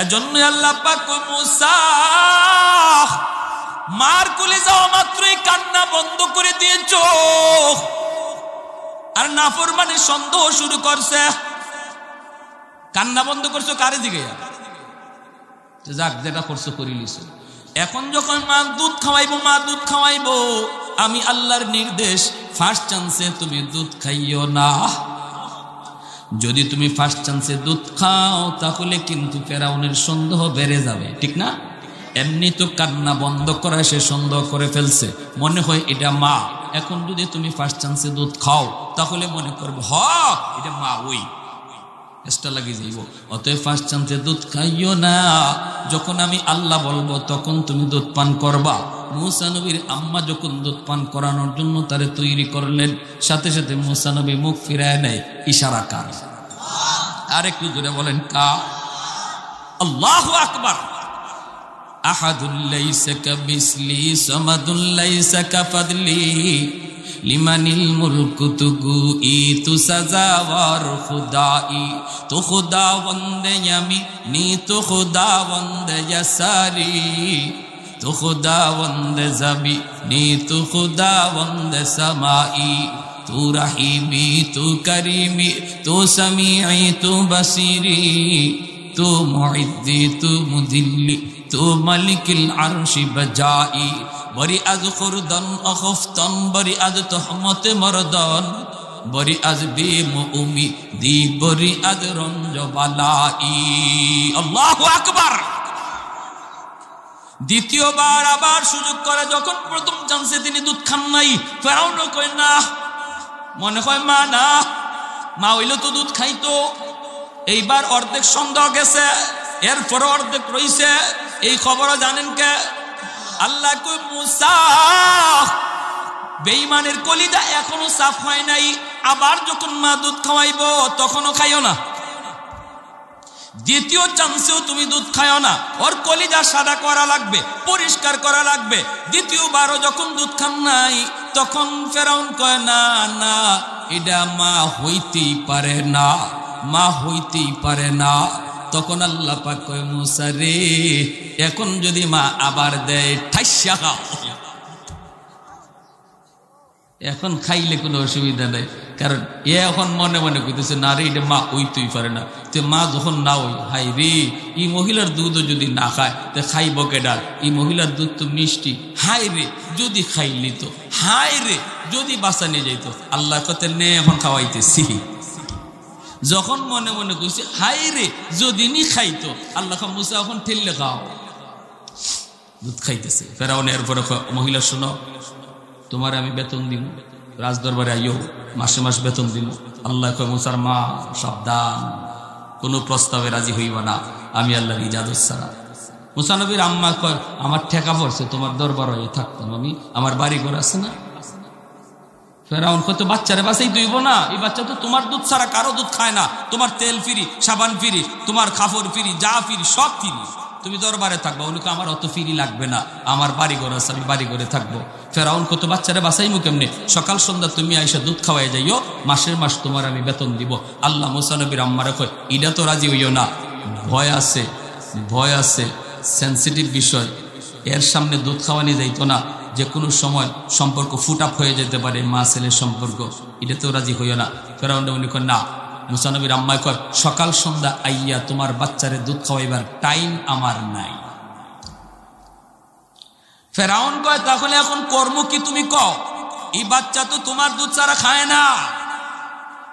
এজন্য আল্লাহ পাক মুসা মার কোলে যাওয়া মাত্রই কান্না বন্ধ করে দিয়েছ, আর নাফরমানের সন্দেহ শুরু করছে। কান্না বন্ধ করছো কারে দিকে? যাক, যেটা করছো করিলিস। এখন যখন মা দুধ খাওয়াইবো, মা দুধ খাওয়াইবো, আমি আল্লাহর নির্দেশ, ফার্স্ট চান্সে তুমি দুধ খাইও না। যদি তুমি ফার্স্ট চান্সে দুধ খাও তাহলে কিন্তু ফেরাউনের সন্দেহ বেড়ে যাবে, ঠিক না? এমনি তো কান্না বন্ধ করা, সে সন্দেহ করে ফেলছে, মনে হয় এটা মা। এখন যদি তুমি ফার্স্ট চান্সে দুধ খাও তাহলে মনে করবে হ এটা মা, ওই এক্সট্রা লাগিয়ে যাইব। অতএব ফার্স্ট চান্সে দুধ খাইও না। যখন আমি আল্লাহ বলবো তখন তুমি দুধ পান করবা। মুসা নবীর আম্মা যখন দুধ পান করানোর জন্য তারে তৈরি করলেন, সাথে সাথে মুসা নবী মুখ ফিরায় নেয়, ইশারা কার? আর একটু জোরে বলেন কা? আল্লাহু আকবার। আহাদুল লাইসা কামিসলি সামাদুল লাইসা কাফাদলি লিমানিল মুলকু তুগুই তু সাজাওয়ার খুদাই তো খুদাবন্দে আমি নি তো খুদাবন্দে ইয়াসারি তো খুদাবন্দে জাবি নি তো খুদাবন্দে সামাই তু রাহিমি তু করিমি তু সামিঈ তু বসিরি তু মুইদ্দি তু মুদিল্লি তু মালিকিল আরশি বজাই বরি আজ খুরদন অখফতন বরি আজ তহমতে মরদন বরি আজ বেমুমি দি বরি আজ রঞ্জবালাই। আল্লাহু আকবার। দ্বিতীয়বার আবার সুযোগ করে, যখন প্রথম চান্সে তিনি দুধ খান নাই, ফেরাউন কই না, মনে হয় মা না, মা হইলে তো দুধ খাইতো। এইবার অর্ধেক সন্দেহ গেছে, এরপর অর্ধেক রইছে। এই খবরও জানেন কে? আল্লাহ কই মুসা বেঈমানের কলিজা এখনো সাফ হয় নাই, আবার যখন মা দুধ খাওয়াইবো তখনও খাইও না। দ্বিতীয় চান্সেও তুমি দুধ খাইও না, ওর কলিজা সাদা করা লাগবে, পরিষ্কার করা লাগবে। দ্বিতীয়বারও যখন দুধ খান নাই তখন ফেরাউন কয় না না, এটা মা হইতেই পারে না, মা হইতেই পারে না। তখন আল্লাহ পাক কয় মুসা রে, এখন যদি মা আবার দেয় ঠাইসা খাও। এখন খাইলে কোনো অসুবিধা নেই, কারণ এ এখন মনে মনে কইতেছে না রে, এটা মা হইতেই পারে না। তো মা যখন না হই, হাই রে, এই মহিলার দুধও যদি না খায় তো খাইব কেডা? এই মহিলার দুধ তো মিষ্টি, হাই রে যদি খাইলি তো, হাই রে যদি বাঁচা নিয়ে যাইতো। আল্লাহ কতে নে এখন খাওয়াইতেছি। যখন মনে মনে কইছে হাই রে যদি নি খাইতো, আল্লাহ মুসা এখন ঠেললে খাও, দুধ খাইতেছে। ফেরাউন এরপরে মহিলা শোনো, তোমার আমি বেতন দিব, রাজদরবারে আইও, মাসে মাস বেতন দিব। আল্লাহ কয় মুসার মা সাবধান, কোনো প্রস্তাবে রাজি হইব না আমি আল্লাহর ইজাজত ছাড়া। মুসা নবীর আম্মা কয় আমার ঠেকা পড়ছে, তোমার দরবার হয়ে থাকতাম আমি, আমার বাড়ি ঘর আছে না। ফেরাউন কত বাচ্চারে বাঁচাই দইব না, এই বাচ্চা তো তোমার দুধ ছাড়া কারো দুধ খায় না, তোমার তেল ফিরি, সাবান ফিরি, তোমার কাপড় ফিরি, যা ফিরি সব ফিরি, তুমি দরবারে থাকবা। উনি আমার অত ফিরি লাগবে না, আমার বাড়ি ঘর আছে, আমি বাড়ি ঘরে থাকবো। ফেরাউন কত বাচ্চারে বাঁচাইমু কেমনে? সকাল সন্ধ্যা তুমি আইসা দুধ খাওয়াই যাইও, মাসের মাস তোমার আমি বেতন দিব। আল্লাহ মুসা নবীর আম্মারে কয় এটা তো রাজি হইও না, ভয় আছে, ভয় আছে, সেন্সিটিভ বিষয়, এর সামনে দুধ খাওয়ানি যাইতো না, যে কোনো সময় সম্পর্ক ফুট আপ হয়ে যেতে পারে, মা ছেলের সম্পর্ক, এটা তো রাজি হইও না। ফেরাউন উনি কয় না। মুসা নবীর আম্মায় কয় সকাল সন্ধ্যা আইয়া তোমার বাচ্চারে দুধ খাওয়াইবার টাইম আমার নাই। ফেরাউন কয় তাহলে এখন কর্ম কি তুমি কও? এই বাচ্চা তো তোমার দুধ ছাড়া খায় না,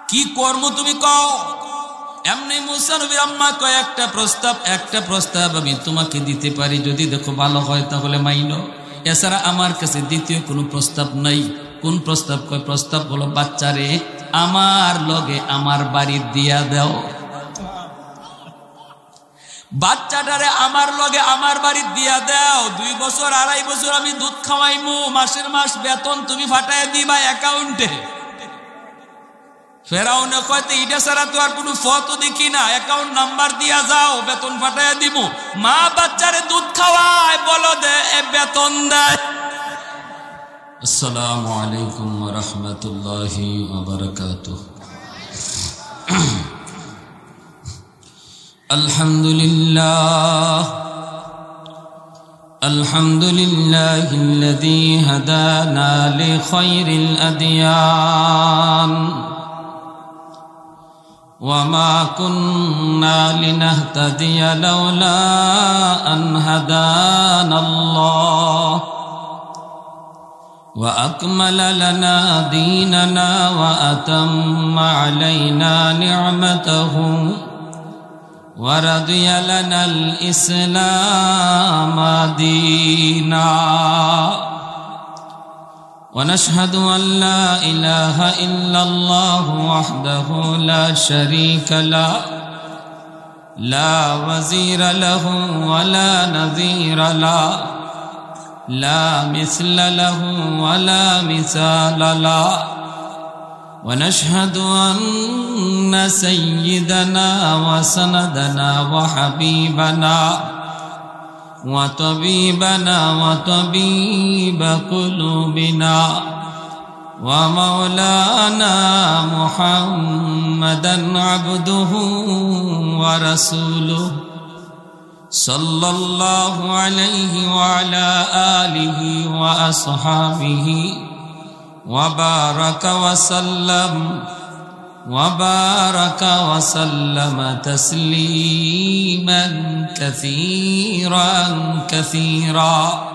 কি কর্ম তুমি কও? এমনি মুসা নবীর আম্মা কয় একটা প্রস্তাব আমি তোমাকে দিতে পারি, যদি দেখো ভালো হয় তাহলে মাইনো, এছাড়া আমার কাছে দ্বিতীয় কোনো প্রস্তাব নাই। কোন প্রস্তাব? কয় প্রস্তাব হলো বাচ্চারে আমার লগে আমার বাড়ি দিয়া দাও, বাচ্চাটারে আমার লগে আমার বাড়ি দিয়া দাও, 2 বছর 2.5 বছর আমি দুধ খাওয়াইমু, মাসের মাস বেতন তুমি ফাটাই দিবা অ্যাকাউন্টে। ফেরাউন কয় এটা ছাড়া তো আর কোনো ফটো দেখি না, অ্যাকাউন্ট নাম্বার দিয়া যাও, বেতন ফাটাইয়া দিব। মা বাচ্চারে দুধ খাওয়ায়, বলো দে বেতন দেয়। আসসালামু আলাইকুম ওয়া রাহমাতুল্লাহি ওয়া বারাকাতুহু। الحمد لله الذي هدانا لخير الأديان وما كنا لنهتدي لولا أن هدانا الله وأكمل لنا ديننا وأتم علينا نعمته ورضي لنا الإسلام دينا ونشهد أن لا إله إلا الله وحده لا شريك له لا وزير له ولا نظير له لا مثل له ولا مثال له ونشهد أن سيدنا وسندنا وحبيبنا وطبيبنا وطبيب قلوبنا ومولانا محمدا عبده ورسوله صلى الله عليه وعلى آله وأصحابه وبارك وسلم تسليما كثيرا كثيرا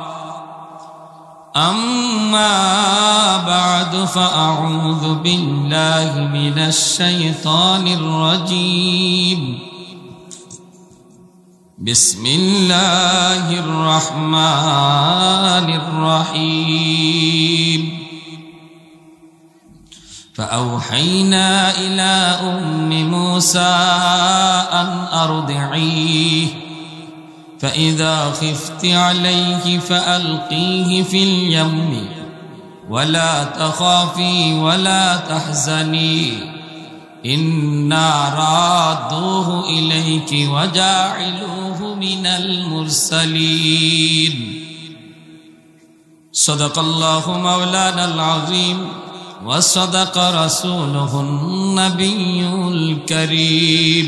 أما بعد فأعوذ بالله من الشيطان الرجيم بسم الله الرحمن الرحيم فأوحينا إلى أم موسى أن أرضعيه فإذا خفت عليه فألقيه في اليم ولا تخافي ولا تحزني إنا رادوه إليك وجاعلوه من المرسلين صدق الله مولانا العظيم وصدق رسوله النبي الكريم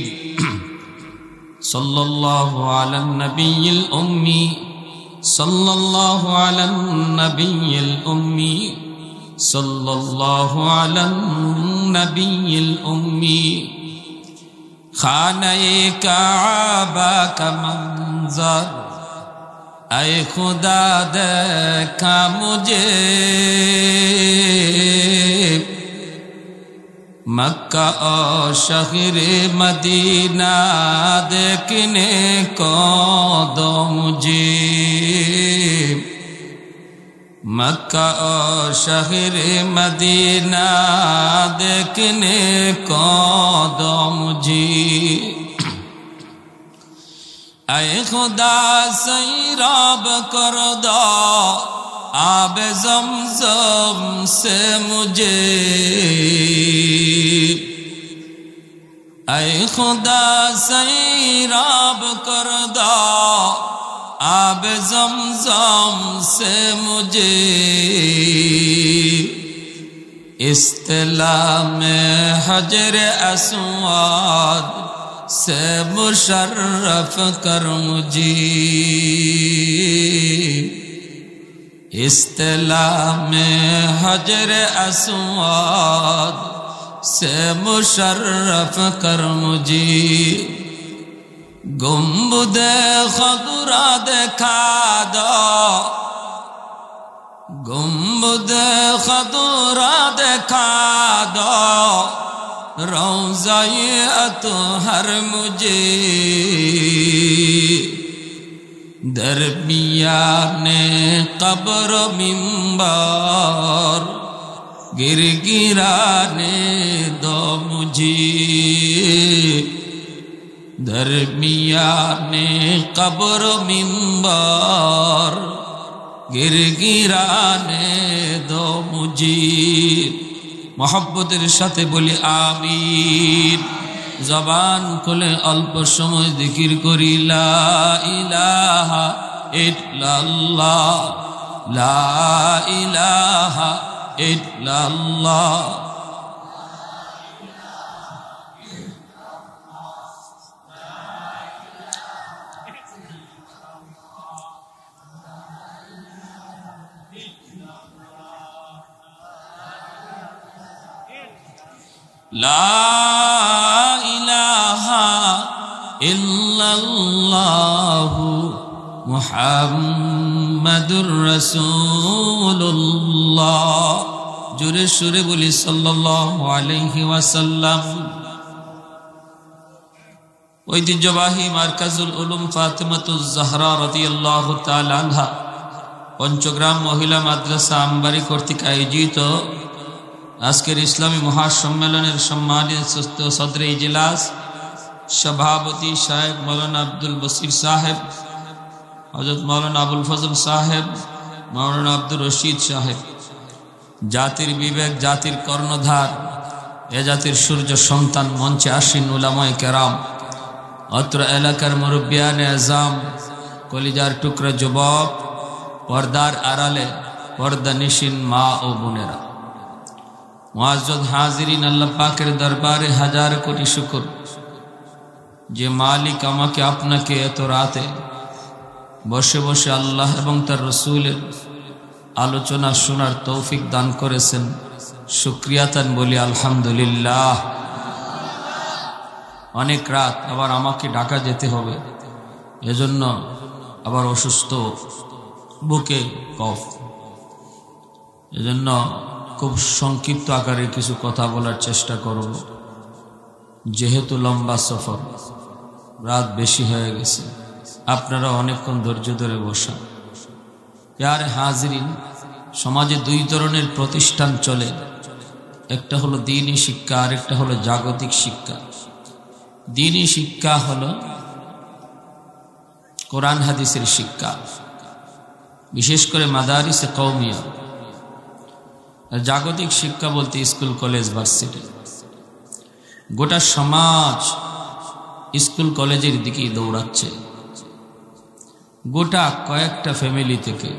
صلى الله على النبي الأمي صلى الله على النبي الأمي صلى الله على النبي الأمي خانه کعبہ کا منظر اے خدا دیکھا مجھے مکہ اور شہر مدینہ دیکھنے کو دو مجھے مکہ اور شہر مدینہ دیکھنے کو دو مجھے اے خدا سیراب کر دو آب زمزم سے مجھے اے خدا سیراب کر دو آب زمزم سے مجھے اصطلاح میں حجر اسود سے مشرف کر مجھے اصطلاح میں حجر اسود سے مشرف کر مجھے گنبد خضرا دکھا دو گنبد خضرا دکھا دو روضہ اطہر مجھے درمیان قبر و منبر گر گرانے دو مجھے درمیان قبر و منبر گر گرانے دو مجھے محبতের সাথে বলি আমিন জবান খুলে অল্প সময় জিকির করি লা ইলাহা ইল্লাল্লাহ লা ইলাহা ইল্লাল্লাহ লা ইলাহা ইল্লাল্লাহু মুহাম্মাদুর রাসূলুল্লাহ। জোরে সুরে বলি সাল্লাল্লাহু আলাইহি ওয়াসাল্লাম। ঐতিহ্যবাহী মারকাজুল উলুম ফাতেমাতুজ জাহরা রাদিয়াল্লাহু তাআলা আনহা পঞ্চগ্রাম মহিলা মাদ্রাসা আমবাড়ি কর্তৃক আয়োজিত আজকের ইসলামী মহাসম্মেলনের সম্মানিত সদরে ইজলাস সভাপতি সাহেব মৌলানা আব্দুল বসির সাহেব, হযরত মৌলানা আবুল ফজল সাহেব, মৌলানা আব্দুর রশিদ সাহেব, জাতির বিবেক, জাতির কর্ণধার, এ জাতির সূর্য সন্তান, মঞ্চে আসীন উলামায়ে কেরাম, অত্র এলাকার মুরব্বিয়ানে আজম, কলিজার টুকরা যুবক, পর্দার আড়ালে পর্দানিশীন মা ও বোনেরা, মুআজ্জজ হাজিরিন, আল্লাহ পাকের দরবারে হাজার কোটি শুকর যে মালিক আমাকে আপনাকে এত রাতে বসে বসে আল্লাহ এবং তার রসুলের আলোচনা শোনার তৌফিক দান করেছেন। শুকরিয়াতান বলি আলহামদুলিল্লাহ। অনেক রাত, আবার আমাকে ঢাকা যেতে হবে, এজন্য আবার অসুস্থ, বুকে কফ, এজন্য খুব সংক্ষিপ্ত আকারে কিছু কথা বলার চেষ্টা করব। যেহেতু লম্বা সফর, রাত বেশি হয়ে গেছে, আপনারা অনেকক্ষণ ধৈর্য ধরে বসা। প্যারে হাজিরিন, সমাজে দুই ধরনের প্রতিষ্ঠান চলে, একটা হলো দ্বীনি শিক্ষা আর একটা হলো জাগতিক শিক্ষা। দ্বীনি শিক্ষা হলো কোরআন হাদিসের শিক্ষা, বিশেষ করে মাদারিসে কওমিয়া। আর জাগতিক শিক্ষা বলতে স্কুল, কলেজ, ভার্সিটি। গোটা সমাজ স্কুল কলেজের দিকেই দৌড়াচ্ছে। গোটা কয়েকটা ফ্যামিলি থেকে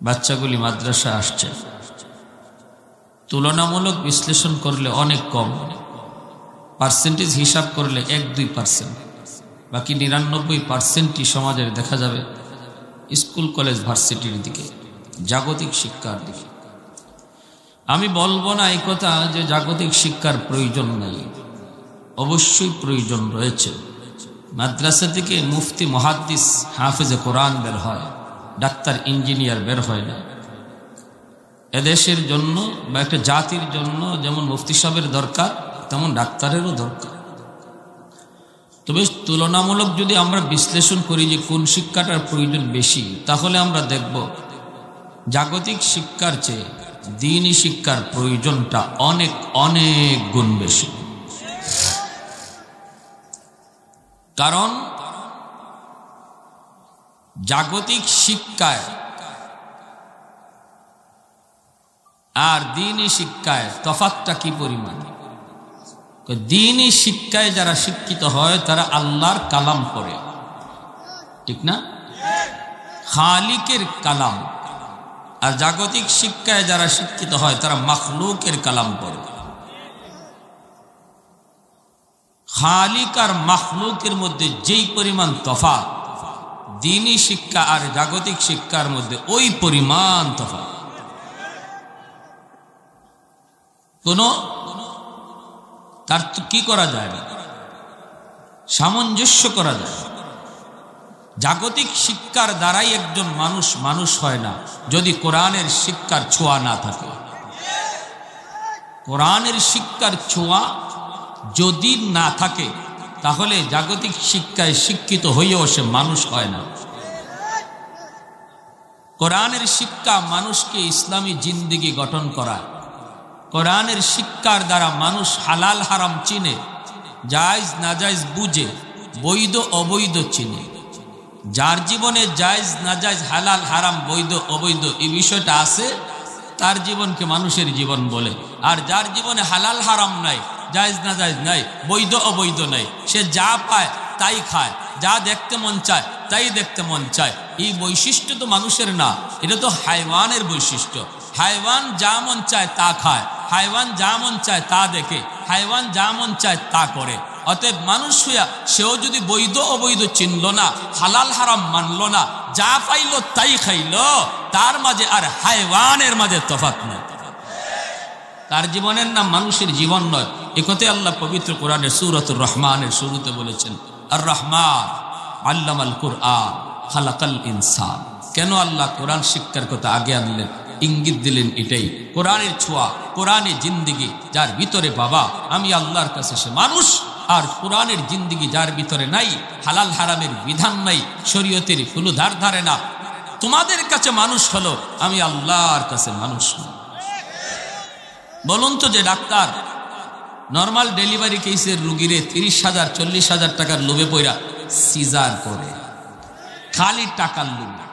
বাচ্চাগুলি মাদ্রাসা আসছে। তুলনামূলক বিশ্লেষণ করলে অনেক কম, পার্সেন্টেজ হিসাব করলে 1-2%, বাকি 99%ই সমাজের দেখা যাবে স্কুল, কলেজ, ভার্সিটির দিকে, জাগতিক শিক্ষার দিকে। আমি বলবো না এই কথা যে জাগতিক শিক্ষার প্রয়োজন নেই, অবশ্যই প্রয়োজন রয়েছে। মাদ্রাসা থেকে মুফতি, মুহাদ্দিস, হাফেজে কোরআন বের হয়, ডাক্তার, ইঞ্জিনিয়ার বের হয় না। এদেশের জন্য বা একটা জাতির জন্য যেমন মুফতি সাহেবের দরকার, তেমন ডাক্তারেরও দরকার। তবে তুলনামূলক যদি আমরা বিশ্লেষণ করি যে কোন শিক্ষাটার প্রয়োজন বেশি, তাহলে আমরা দেখব জাগতিক শিক্ষার চেয়ে দ্বীনি শিক্ষার প্রয়োজনটা অনেক অনেক গুণ বেশি। কারণ জাগতিক শিক্ষায় আর দ্বীনি শিক্ষায় তফাৎটা কি পরিমাণ। দ্বীনি শিক্ষায় যারা শিক্ষিত হয় তারা আল্লাহর কালাম পড়ে, ঠিক না? খালিকের কালাম। আর জাগতিক শিক্ষায় যারা শিক্ষিত হয় তারা মাখলুকের কালাম পড়ে। খালিক আর মাখলুকের মধ্যে যেই পরিমাণ তফাৎ, দ্বীনি শিক্ষা আর জাগতিক শিক্ষার মধ্যে ওই পরিমাণ তফাৎ। তার তো কি করা যায় না, সামঞ্জস্য করা যায়। জাগতিক শিক্ষার দ্বারাই একজন মানুষ মানুষ হয় না যদি কোরআনের শিক্ষার ছোঁয়া না থাকে। কোরআনের শিক্ষার ছোঁয়া যদি না থাকে তাহলে জাগতিক শিক্ষায় শিক্ষিত হইয়াও সে মানুষ হয় না। কোরআনের শিক্ষা মানুষকে ইসলামী জিন্দেগি গঠন করায়। কোরআনের শিক্ষার দ্বারা মানুষ হালাল হারাম চিনে, জায়েজ নাজায়েজ বুঝে, বৈধ অবৈধ চিনে। যার জীবনে জায়েজ নাজায়েজ, হালাল হারাম, বৈধ অবৈধ এই বিষয়টা আছে, তার জীবনকে মানুষের জীবন বলে। আর যার জীবনে হালাল হারাম নাই, জায়েজ নাজায়েজ নাই, বৈধ অবৈধ নাই, সে যা পায় তাই খায়, যা দেখতে মন চায় তাই দেখতে মন চায়। এই বৈশিষ্ট্য তো মানুষের না, এটা তো হাইওয়ানের বৈশিষ্ট্য। হাইওয়ান যা মন চায় তা খায়, হাইওয়ান যা মন চায় তা দেখে, হাইওয়ান যা মন চায় তা করে। অতএব মানুষ হইয়া সেও যদি বৈধ অবৈধ চিনল না, হালাল হারাম মানল না, যা পাইল তাই খাইল, তার মাঝে আর হাইওয়ানের মাঝে তফাৎ নাই। তার জীবনের নাম মানুষের জীবন নয়। একথা আল্লাহ পবিত্র কোরআনের সূরাতুর রহমানের শুরুতে বলেছেন, আর রহমান আল্লামাল কুরআন খালাকাল ইনসান। কেন আল্লাহ কোরআন শিক্ষার কথা আগে আনলেন? ইঙ্গিত দিলেন এটাই, কোরআনের ছোঁয়া, কোরআনের জিন্দিগি যার ভিতরে বাবা আমি আল্লাহর কাছে সে মানুষ। আর কোরআনের জিন্দিগি যার ভিতরে নাই, হালাল হারামের বিধান নাই, শরীয়তের কোনো ধার ধারে না, তোমাদের কাছে মানুষ হলো, আমি আল্লাহর কাছে মানুষ না। বলুন তো, যে ডাক্তার নর্মাল ডেলিভারি কেসের রুগীরে 30,000 40,000 টাকার লোভে পয়রা সিজার করে, খালি টাকার লোভে,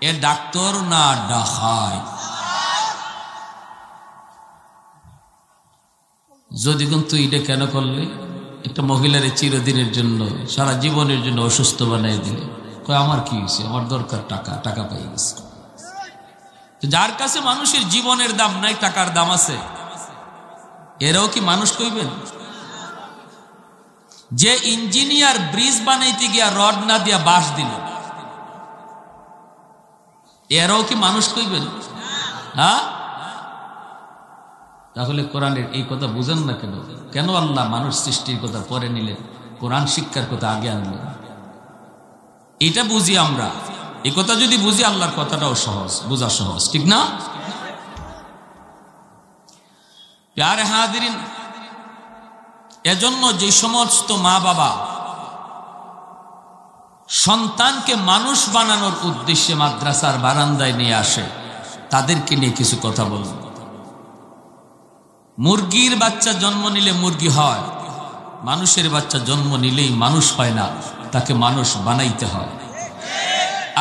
এ ডাক্তার না ডাকায়? যদি কিন্তু এটা কেন করলে? একটা মহিলারে চিরদিনের জন্য, সারা জীবনের জন্য অসুস্থ বানিয়ে দিলে, কয় আমার কি হয়েছে, আমার দরকার টাকা, টাকা পাই গেছে। যার কাছে মানুষের জীবনের দাম নাই, টাকার দাম আছে, এরাও কি মানুষ কইবেন? যে ইঞ্জিনিয়ার ব্রিজ বানাইতে গিয়া রড না দিয়া বাঁশ দিল, এরাও কি মানুষ কইবেন? হ্যাঁ, তাহলে কোরআনের এই কথা বুঝেন না কেন? কেন আল্লাহ মানুষ সৃষ্টির কথা পরে নিলেন, কোরআন শিক্ষার কথা আগে আনলেন? এটা বুঝি আমরা। এই কথা যদি বুঝি, আল্লাহর কথাটাও সহজ, বোঝা সহজ, ঠিক না? প্যারে হাজিরিন, এজন্য যে সমস্ত মা বাবা সন্তানকে মানুষ বানানোর উদ্দেশ্যে মাদ্রাসার বারান্দায় নিয়ে আসে, তাদেরকে নিয়ে কিছু কথা বলব। মুরগির বাচ্চা জন্ম নিলে মুরগি হয়, মানুষের বাচ্চা জন্ম নিলেই মানুষ হয় না, তাকে মানুষ বানাইতে হয়।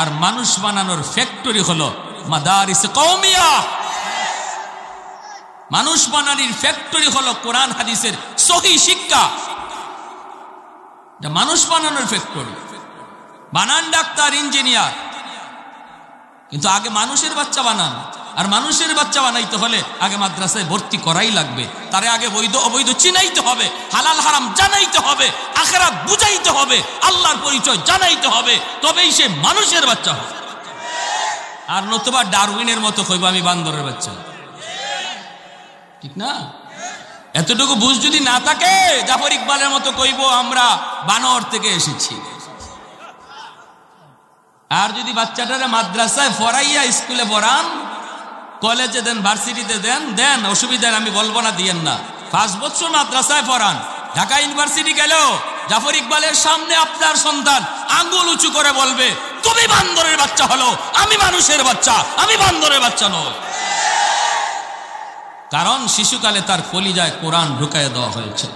আর মানুষ বানানোর ফ্যাক্টরি হলো মাদারিস কওমিয়া। মানুষ বানানোর ফ্যাক্টরি হলো কোরআন হাদিসের সহি শিক্ষা। মানুষ বানানোর ফ্যাক্টরি, বানান ডাক্তার, ইঞ্জিনিয়ার, কিন্তু আগে মানুষের বাচ্চা বানান। আর মানুষের বাচ্চা বানাইতে হলে আগে মাদ্রাসায় ভর্তি করাই লাগবে, তারে আগে বৈধ অবৈধ চিনাইতে হবে, হালাল হারাম জানাইতে হবে, আখিরাত বুঝাইতে হবে, আল্লাহর পরিচয় জানাইতে হবে, তবেই সে মানুষের বাচ্চা হবে। আর নতুবা ডারউইনের মতো কইব আমি বান্দরের বাচ্চা, ঠিক না? এতটুকু বুঝ যদি না থাকে, জাফর ইকবালের মতো কইব আমরা বানর থেকে এসেছি। আর যদি বাচ্চাটারে মাদ্রাসায় পড়াইয়া স্কুলে পড়ান, কলেজে দেন, ভার্সিটিতে দেন, অসুবিধা আমি বলবো না, দিয়েন না। 5 বছর মাদ্রাসায় পড়ান, ঢাকা ইউনিভার্সিটি গেল, জাফর ইকবালের সামনে আপনার সন্তান আঙ্গুল উঁচু করে বলবে তুমি বান্দরের বাচ্চা হলো, আমি মানুষের বাচ্চা, আমি বান্দরের বাচ্চা নই। কারণ শিশুকালে তার কলিজায় কোরআন ঢুকাইয়া দেওয়া হয়েছে,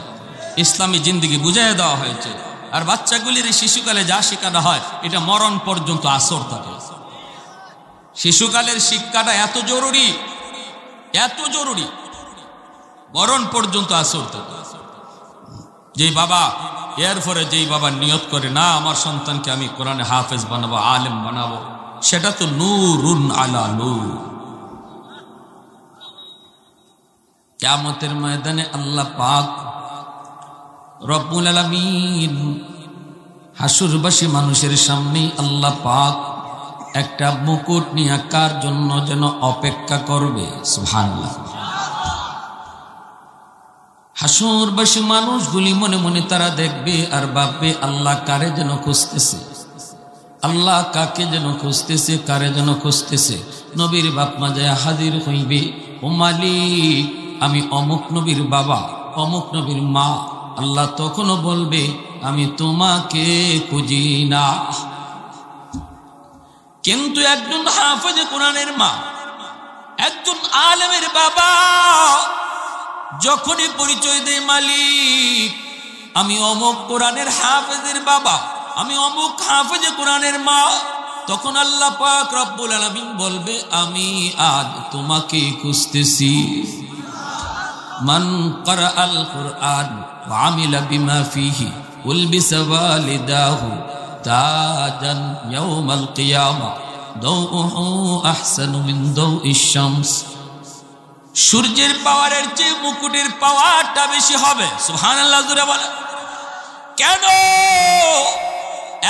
ইসলামী জিন্দিগি বুঝাইয়া দেওয়া হয়েছে। আর বাচ্চাগুলির শিশুকালে যা শেখানো হয়, এটা মরণ পর্যন্ত আসর থাকে। শিশুকালের শিক্ষাটা এত জরুরি, এত জরুরি, মরণ পর্যন্ত আসর থাকে। যেই বাবা, এরপরে যেই বাবা নিয়ত করে না আমার সন্তানকে আমি কোরআনে হাফেজ বানাবো, আলেম বানাবো, সেটা তো নূরুন আলা নূর। কিয়ামতের ময়দানে আল্লাহ পাক রব্বুল আলামিন হাসুরবাসী মানুষের সামনে আল্লাহ পাক একটা মুকুট নিয়ে কার জন্য যেন অপেক্ষা করবে। সুবহানাল্লাহ। হাসুরবাসী মানুষগুলি মনে মনে তারা দেখবে আর ভাববে আল্লাহ কারে যেন খুঁজতেছে, আল্লাহ কাকে যেন খুঁজতেছে, কারে যেন খুঁজতেছে। নবীর বাপ মা যায় হাজির হইবে, ও মালিক আমি অমুক নবীর বাবা, অমুক নবীর মা। আল্লাহ তখনও বলবে আমি তোমাকে খুঁজি না। কিন্তু একজন হাফেজে কোরআনের মা, একজন আলেমের বাবা যখনই পরিচয় দেয় মালিক আমি অমুক কোরআনের হাফেজের বাবা, আমি অমুক হাফেজে কোরআনের মা, তখন আল্লাহ পাক রব্বুল আলামিন বলবে আমি আজ তোমাকে খুঁজতেছি। মান ক্বারাআল কুরআন ওয়া আমিলা বিমা ফীহি উলবিসা ওয়ালিদাহু তাজান ইয়াউমাল কিয়ামা দাউহু আহসানু মিন দাউইশ শামস। সূর্যের পাওয়ারের চেয়ে মুকুটের পাওয়ারটা বেশি হবে। সুবহানাল্লাহ জোরে বলে। কেন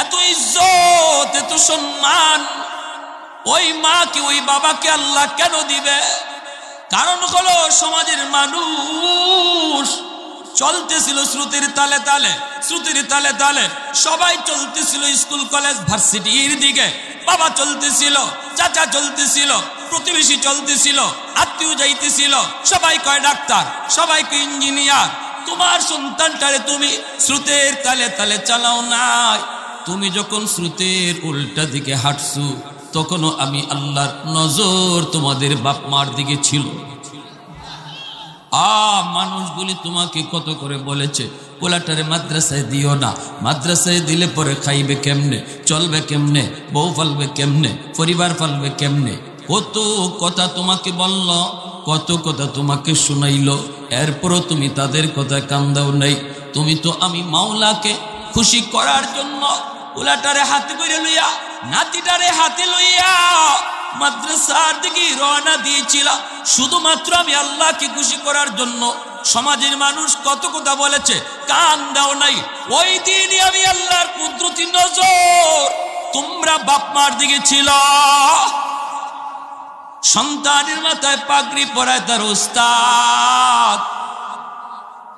এত ইজ্জত, এত সম্মান ওই মাকে, ওই বাবাকে আল্লাহ কেন দিবে? কারণ হলো সমাজের মানুষ চলতেছিল শ্রুতির তালে তালে, শ্রুতির তালে তালে সবাই চলতেছিল স্কুল কলেজ ভার্সিটির দিকে। বাবা চলতেছিল, চাচা চলতেছিল, প্রতিবেশী চলতেছিল, আত্মীয় যাইতেছিল, সবাই কয় ডাক্তার, সবাই কয় ইঞ্জিনিয়ার। তোমার সন্তানটারে তুমি শ্রুতের তালে তালে চালাও নাই। তুমি যখন শ্রুতের উল্টা দিকে হাঁটছো তখনও আমি আল্লাহর নজর তোমাদের বাপ মার দিকে ছিল। মানুষগুলি তোমাকে কত করে বলেছে পোলাটারে মাদ্রাসায় দিও না, মাদ্রাসায় দিলে পরে খাইবে কেমনে, চলবে কেমনে, বউ পালবে কেমনে, পরিবার পালবে কেমনে। কত কথা তোমাকে বলল, কত কথা তোমাকে শুনাইলো, এরপরও তুমি তাদের কথা কান দাও নাই। তুমি তো আমি মাওলাকে খুশি করার জন্য পোলাটারে হাতে করে লইয়া, নাতিটারে হাতে লইয়া মাদ্রাসার দিকে রওনা দিয়েছিলাম শুধুমাত্র আমি আল্লাহকে খুশি করার জন্য। সমাজের মানুষ কত কথা বলেছে, কান দাও নাই। ওই দিনই আমি আল্লাহর কুদরতি নজর তোমরা বাপ মার দিকে ছিল। সন্তানের মাথায় পাগড়ি পরায় তার উস্তাদ,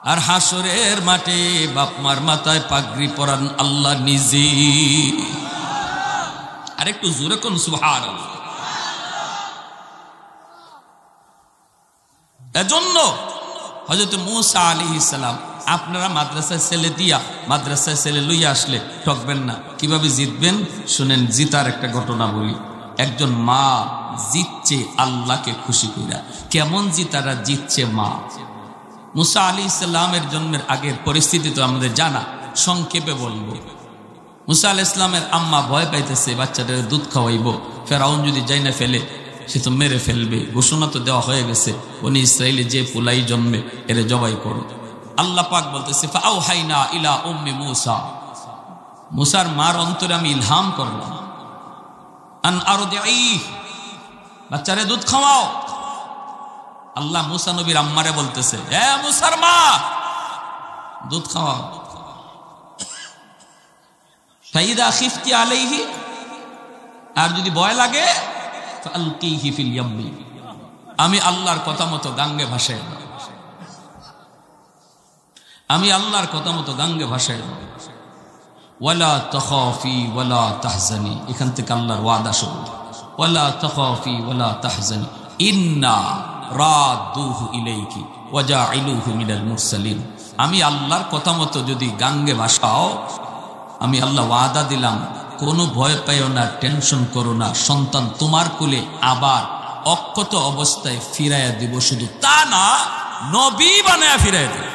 আর হাসরের মাঠে বাপ মার মাথায় পাগড়ি পরান আল্লাহ নিজে। আর একটু জোরে কোন সুবহানাল্লাহ। এজন্য হযরত মূসা আলাইহিস সালাম, আপনারা মাদ্রাসায় ছেলে দিয়া মাদ্রাসায় ছেলে লইয়া আসলে ঠকবেন না। কিভাবে জিতবেন শুনেন। জিতার একটা ঘটনা বলি। একজন মা জিতছে আল্লাহকে খুশি কইরা। কেমন জিতারা জিতছে মা? মূসা আলাইহিস সালামের জন্মের আগের পরিস্থিতি তো আমাদের জানা, সংক্ষেপে বলবো। মূসা আলাইহিস সালামের আম্মা ভয় পাইতেছে বাচ্চাটার দুধ খাওয়াইব, ফেরাউন যদি যাই না ফেলে সে তো মেরে ফেলবে। ঘোষণা তো দেওয়া হয়ে গেছে, বনি ইসরাইলে যে ফুলাই জন্মে এরে জবাই করো। আল্লাহ পাক বলতেছে ফাআওহাইনা ইলা উম্মি মূসা, মূসার মার অন্তরে আমি ইলহাম করলাম, আন আরদিই, বাচ্চারে দুধ খাওয়াও। আল্লাহ মূসা নবীর আম্মারে বলতেছে, হে মূসার মা দুধ খাওয়াও। ফাইদা খিফতি আলাইহি, আর যদি ভয় লাগে ফালকিহি ফিল ইয়াম্মি, আমি আল্লাহর কথা মতো গাঙ্গে ভাসায় দাও, আমি আল্লাহর কথা মতো গাঙ্গে ভাসায় দাও। ওয়ালা তাখাফি ওয়ালা তাহজানি, এখান থেকে আল্লাহর ওয়াদা শুরু। ওয়ালা তাখাফি ওয়ালা তাহজানি ইন্না রাদুহু ইলাইকি ওয়া জাইলুহু মিনাল মুরসালিন। আমি আল্লাহর কথা মতো যদি গাঙ্গে ভাসাও, আমি আল্লাহ ওয়াদা দিলাম কোনো ভয় পাইও না, টেনশন করো না, সন্তান তোমার কোলে আবার অক্ষত অবস্থায় ফিরাইয়া দিব। শুধু তা না, নবী বানায়া ফিরাইয়া দিব।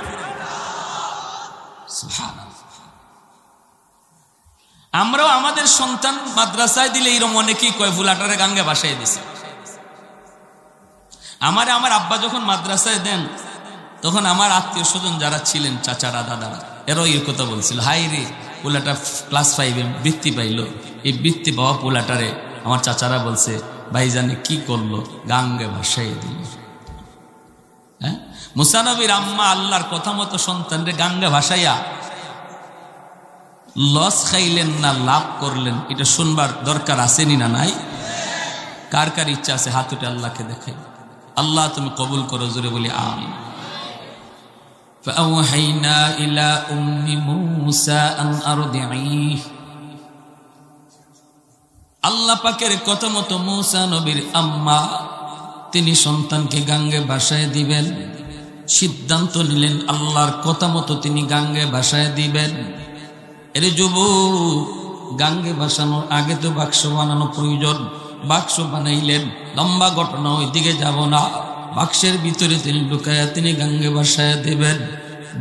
আমরাও আমাদের সন্তান মাদ্রাসায় দিলে এরকম অনেকেই কয় ফুলাটারে গাঙ্গে ভাসাই দিছে। আমার আব্বা যখন মাদ্রাসায় দেন তখন আমার আত্মীয় স্বজন যারা ছিলেন, চাচারা দাদারা, এরাও এর কথা বলছিল, হাই রে পোলাটা ক্লাস 5-এ বৃত্তি পাইলো, এই বৃত্তি পাওয়া পোলাটারে আমার চাচারা বলছে ভাইজানে কি করলো, গাঙ্গে ভাসাই দিল। হ্যাঁ, মূসা নবীর আম্মা আল্লাহর কথা মতো সন্তানরে গাঙ্গে ভাসাইয়া লস খাইলেন না লাভ করলেন, এটা শুনবার দরকার আসেনি না নাই? কার কার ইচ্ছা আছে হাত উঠে আল্লাহকে দেখাই। আল্লাহ তুমি কবুল করো, জোরে বলি আমিন। فأوحينا إلى أم موسى أن أرضعيه, আল্লাহ পাকের কথা মতো মূসা নবীর আম্মা তিনি সন্তানকে গাঙ্গে ভাসায় দিবেন। সিদ্ধান্ত নিলেন আল্লাহর কথা মতো তিনি গাঙ্গে ভাসায় দিবেন। এর যুবক, গাঙ্গে ভাসানোর আগে তো বাক্স বানানো প্রয়োজন। বাক্স বানাইলেন, লম্বা ঘটনা, ওই দিকে যাব না। বাক্সের ভিতরে তিনি ঢুকাইয়া তিনি গাঙ্গে ভাসায় দেবেন।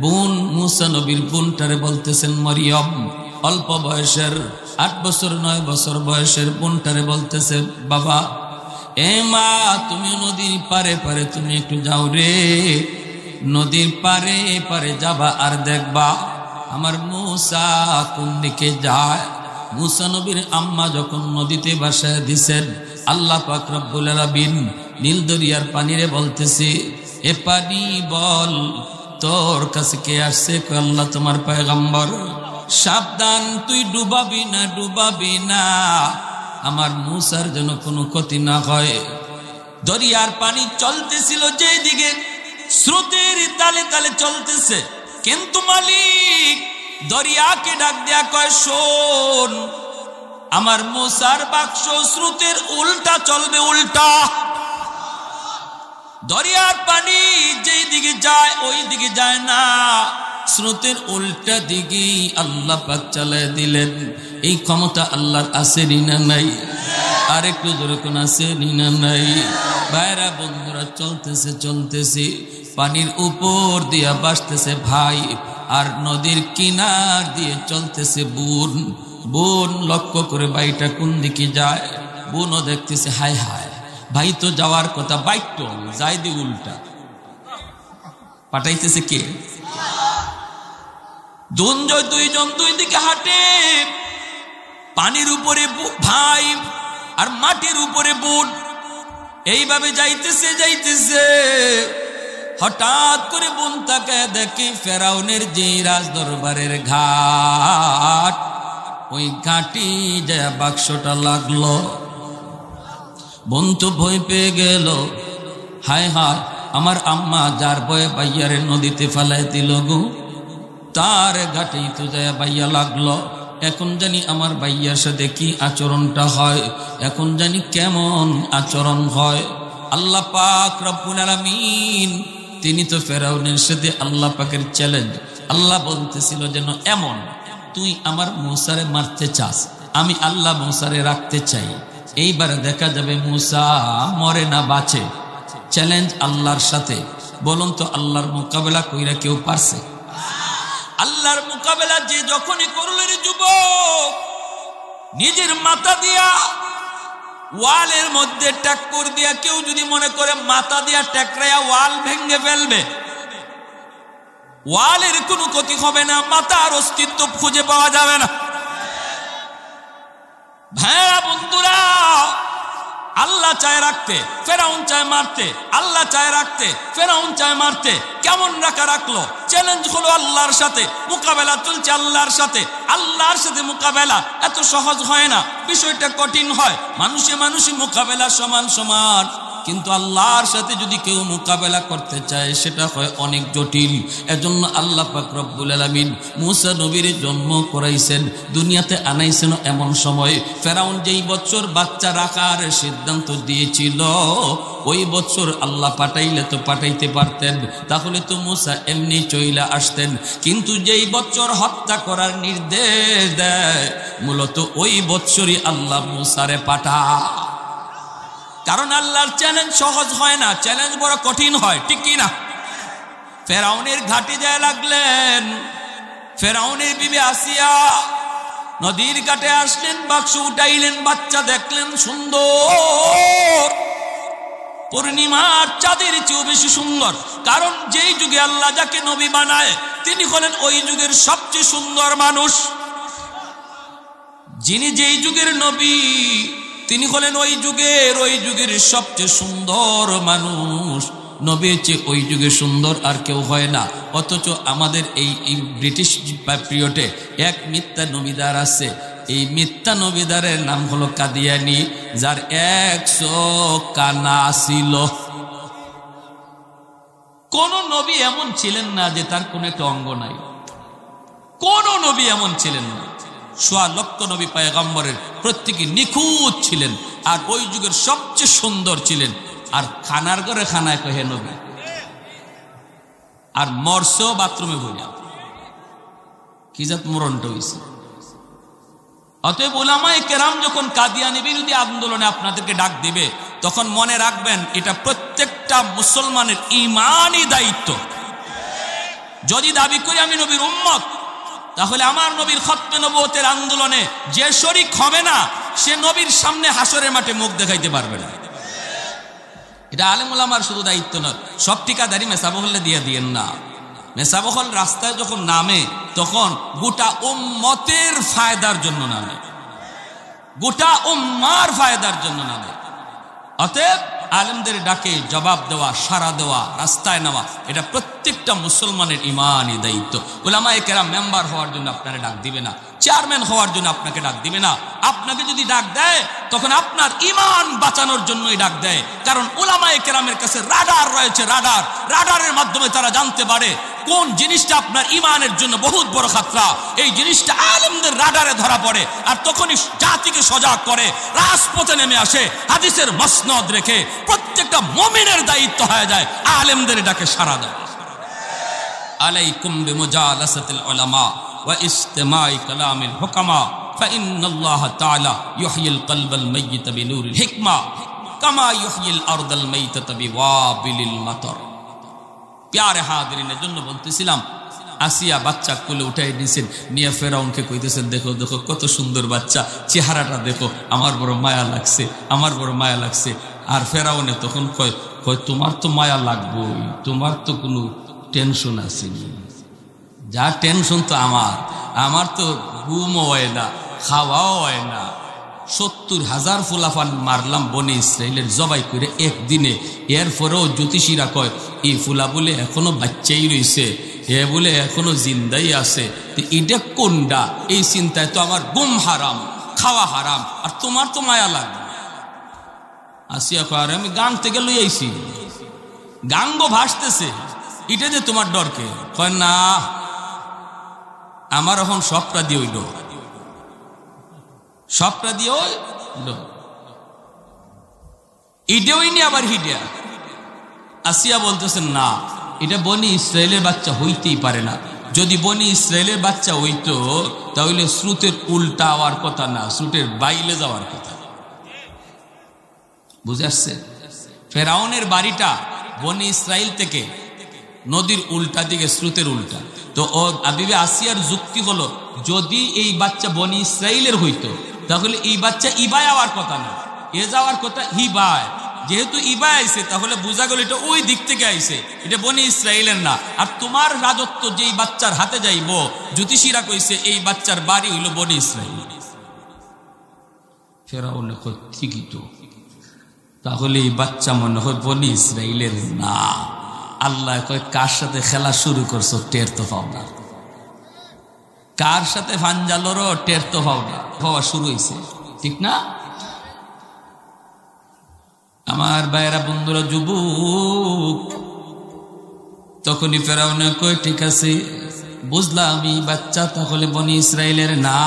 বোন মূসা নবীর বোনটারে বলতেছেন মরিয়ম, অল্প বয়সের 8 বছর 9 বছর বয়সের বোনটারে বলতেছে, বাবা এ মা তুমি নদীর পারে পারে তুমি একটু যাও রে, নদীর পারে পারে যাবা আর দেখবা আমার মূসা কোন দিকে যায়। মূসা নবীর আম্মা যখন নদীতে ভাসায় দিছেন, আল্লাহ পাক রব্বুল আলামিন নীল দরিয়ার পানিরে বলতেছে, এ পানি বল তোর কাছে কে আসছে? আল্লাহ তোমার পয়গম্বর। সাবধান, তুই ডুবাবি না, ডুবাবি না, আমার মূসার যেন কোনো ক্ষতি না হয়। দরিয়ার পানি চলতেছিল যেদিকে স্রোতের তালে তালে চলতেছে, কিন্তু মালিক দরিয়াকে ডাক দেয়া কয়, শোন, আমার মুসার বাক্স স্রোতের উল্টা চলবে, উল্টা। দরিয়ার পানি যেই দিকে যায় ওই দিকে যায় না, স্রোতের উল্টা দিকে আল্লাহ পাক চালায় দিলেন। এই ক্ষমতা আল্লাহর আছে না নাই? আর একটু জোরে কোন আছে না নাই? ভাইরা বন্ধুরা, চলতেছে চলতেছে, পানির উপর দিয়া বাসতেছে ভাই, আর নদীর কিনার দিয়ে চলতেছে বোন। বোন লক্ষ্য করে ভাইটা কোন দিকে যায়, বোনও দেখতেছে, হায় হায়, ভাই তো যাওয়ার কথা, বাইক তো যাই দি উল্টা। পাঠাইতেছে কে? দুইজন দুই দিকে হাঁটে, পানির উপরে ভাই আর মাটির উপরে বোন, এইভাবে যাইতেছে যাইতেছে। হঠাৎ করে বোন তাকে দেখে ফেরাউনের যে রাজ দরবারের ঘাট, ওই ঘাটি যায় বাক্সটা লাগলো। বোন তো ভয় পেয়ে গেল, হায় হায়, আমার আম্মা যার ভয়ে বাইয়ারে নদীতে ফেলাই দিল গো, তার ঘাটেই তো যায় বাইয়া লাগলো। এখন জানি আমার বাইয়ার সাথে কি আচরণটা হয়, এখন জানি কেমন আচরণ হয়। আল্লাহ পাক রব্বুল আলামিন তিনি তো ফেরাউনের সাথে আল্লাহ পাকের চ্যালেঞ্জ। আল্লাহ বলতেছিল যেন এমন, তুই আমার মূসারে মারতে চাস, আমি আল্লাহ মূসারে রাখতে চাই। এইবার দেখা যাবে মূসা মরে না বাঁচে। চ্যালেঞ্জ আল্লাহর সাথে। বলুন তো, আল্লাহর মোকাবেলা কইরা কেউ পারছে? আল্লাহর মোকাবেলা যে যখনই করলেন যুবক, নিজের মাথা দিয়া ওয়ালের মধ্যে ট্যাক্কর দিয়া কেউ যদি মনে করে মাথা দিয়া ট্যাকরাইয়া ওয়াল ভেঙে ফেলবে, ওয়ালের কোনো ক্ষতি হবে না, মাথার অস্তিত্ব খুঁজে পাওয়া যাবে না। ভাইরা বন্ধুরা, আল্লাহ চায় রাখতে, ফেরাউন চায় মারতে। আল্লাহ চায় রাখতে, ফেরাউন চায় মারতে। কেমন রাখলো? চ্যালেঞ্জ হলো আল্লাহর সাথে, মোকাবেলা চলছে আল্লাহর সাথে। আল্লাহর সাথে মোকাবেলা এত সহজ হয় না, বিষয়টা কঠিন হয়। মানুষে মানুষে মোকাবেলা সমান সমান, কিন্তু আল্লাহর সাথে যদি কেউ মোকাবেলা করতে চায় সেটা হয় অনেক জটিল। এজন্য আল্লাহ পাক রব্বুল আলামিন মূসা নবীর জন্ম করাইছেন, দুনিয়াতে আনাইছেন এমন সময় ফেরাউন যেই বছর বাচ্চা রাখার সিদ্ধান্ত দিয়েছিল, ওই বছর আল্লাহ পাঠাইলে তো পাঠাইতে পারতেন, তাহলে তো মূসা এমনি চইলা আসতেন। কিন্তু যেই বছর হত্যা করার নির্দেশ দেয়, মূলত ওই বছরই আল্লাহ মূসারে পাঠায়। কারণ আল্লাহর চ্যালেঞ্জ সহজ হয় না, চ্যালেঞ্জ বড় কঠিন হয়, ঠিক কি না? ফেরাউনের ঘাটে যায় লাগলেন। ফেরাউনের বিবি আসিয়া নদীর ঘাটে আসলেন, বাক্স উঠাইলেন, বাচ্চা দেখলেন সুন্দর, পূর্ণিমার চাঁদের চেয়েও বেশি সুন্দর। কারণ যেই যুগে আল্লাহ যাকে নবী বানায়, তিনি হলেন ওই যুগের সবচেয়ে সুন্দর মানুষ। যিনি যেই যুগের নবী, তিনি হলেন ওই যুগের সবচেয়ে সুন্দর মানুষ। নবীর চেয়ে ওই যুগে সুন্দর আর কেউ হয় না। অথচ আমাদের এই ব্রিটিশ পিরিয়ডে এক মিথ্যা নবীদার আছে। এই মিথ্যা নবীদারের নাম হলো কাদিয়ানি, যার 100 কানা ছিল। কোন নবী এমন ছিলেন না যে তার কোন একটা অঙ্গ নাই। কোন নবী এমন ছিলেন না। 100 লক্ষ নবী পয়গম্বরের প্রত্যেকে নিখুঁত ছিলেন, আর ওই যুগের সবচেয়ে সুন্দর ছিলেন। আর খানার ঘরে খানায় কহে নবী, আর মরছেও বাথরুমে বইয়া। কি জাত মরণটা হয়েছে। অতএব উলামায়ে কেরাম যখন কাদিয়ানী বিরোধী আন্দোলনে আপনাদেরকে ডাক দিবে, তখন মনে রাখবেন এটা প্রত্যেকটা মুসলমানের ঈমানি দায়িত্ব। যদি দাবি করি আমি নবীর উম্মত, তাহলে আমার নবীর খতমে নবুয়তের আন্দোলনে যে শরীক হবে না, সে নবীর সামনে হাসরের মাঠে মুখ দেখাইতে পারবে না। এটা আলেম ওলামার শুধু দায়িত্ব নয়। সব ঠিকাদারি মেসাবহলে দিয়ে দিয়েন না। মেসাবহল রাস্তায় যখন নামে, তখন গোটা উম্মতের ফায়দার জন্য নামে, গোটা উম্মার ফায়দার জন্য নামে। অতএব আলেমদের ডাকে জবাব দেওয়া, সাড়া দেওয়া, রাস্তায় নেওয়া, এটা প্রত্যেকটা মুসলমানের ইমানি দায়িত্ব। উলামায়ে কেরাম মেম্বার হওয়ার জন্য আপনারা ডাক দিবে না, চেয়ারম্যান হওয়ার জন্য আপনাকে ডাক দিবে না। আপনাকে যদি ডাক দেয় তখন আপনার ইমান বাঁচানোর জন্যই ডাক দেয়। কারণ উলামায়ে কেরামের কাছে রাডার রয়েছে, রাডারের মাধ্যমে তারা জানতে পারে কোন জিনিসটা আপনার ইমানের জন্য বহুত বড় খাতরা। এই জিনিসটা আলেমদের রাডারে ধরা পড়ে, আর তখনই জাতিকে সজাগ করে, রাজপথে নেমে আসে। হাদিসের মসনদ রেখে প্রত্যেকটা মুমিনের দায়িত্ব হয়ে যায় আলেমদের ডাকে সাড়া দেওয়া। আলাইকুম বিমুজালাসাতিল উলামা ওয়া ইস্তিমাই কালামিল হুকামা ফাইন্নাল্লাহ তাআলা ইউহয়িল কলবাল মাইয়িতা বিনূরিল হিকমা কামা ইউহয়িল আরদাল মাইতাতা বিওয়াবিলিল মাতর। প্যারে হাজিরিনের জন্য বলতেছিলাম, আসিয়া বাচ্চা কোলে উঠাই দিয়েছেন, নিয়ে ফেরাউনকে কইতেছেন, দেখো দেখো কত সুন্দর বাচ্চা, চেহারাটা দেখো, আমার বড় মায়া লাগছে, আমার বড় মায়া লাগছে। আর ফেরাউনে তখন কয় তোমার তো মায়া লাগবেই, তোমার তো কোনো টেনশন আসেনি। যা টেনশন তো আমার তো ঘুমও হয় না, খাওয়াও হয় না। 70,000 ফুলাফান মারলাম বনি ইসরাইলের জবাই করে একদিনে। এরপরেও জ্যোতিষীরা কয় এই ফুলা বলে এখনো বাচ্চাই রয়েছে, এ বলে এখনো জিন্দাই আছে। এটা কোনটা? এই চিন্তায় তো আমার ঘুম হারাম, খাওয়া হারাম, আর তোমার তো মায়া লাগবে। আসিয়া কয় আরে আমি গাং থেকে লই আইছি, গাঙ্গ ভাসতেছে, এটা যে তোমার ডরকে? কয় না, আমার এখন সবটা দিয়ে ওই ডর, সবটা দিয়ে ওই ডর, ইটেও নি আবার হিডিয়া। আসিয়া বলতেছেন না, এটা বনি ইসরায়েলের বাচ্চা হইতেই পারে না। যদি বনি ইসরায়েলের বাচ্চা হইতো তাহলে স্রোতের উল্টা হওয়ার কথা না, স্রোতের বাইলে যাওয়ার কথা। বুঝে আসছে? ফেরাউনের বাড়িটা বনি ইসরায়েল থেকে নদীর উল্টা দিকে, স্রোতের উল্টা। তো ও বিবি আসিয়ার যুক্তি হলো, যদি এই বাচ্চা বনি ইসরায়েলের হইতো তাহলে এই বাচ্চা ইবায় যাওয়ার কথা না, এ যাওয়ার কথা হিবায়। যেহেতু ইবায় আইছে তাহলে বোঝা গেল এটা ওই দিক থেকে আইছে, এটা বনি ইসরায়েলের না। আর তোমার রাজত্ব যেই বাচ্চার হাতে যাইব, জ্যোতিষীরা কইছে এই বাচ্চার বাড়ি হইল বনি ইসরায়েল। ফেরাউন কই ঠিকই তো, তাহলে এই বাচ্চা মনে হয় বনি ইসরায়েলের না। আল্লাহ কয় কার সাথে খেলা শুরু করছো টের তো পাও না, কার সাথে ফাঞ্জালোরও টের তো পাও না, হওয়া শুরু হয়েছে, ঠিক না? আমার ভাইয়েরা, বন্ধুরা, যুবক, তখনই ফেরাউন কয় ঠিক আছে বুঝলাম এই বাচ্চা তাহলে বনি ইসরায়েলের না।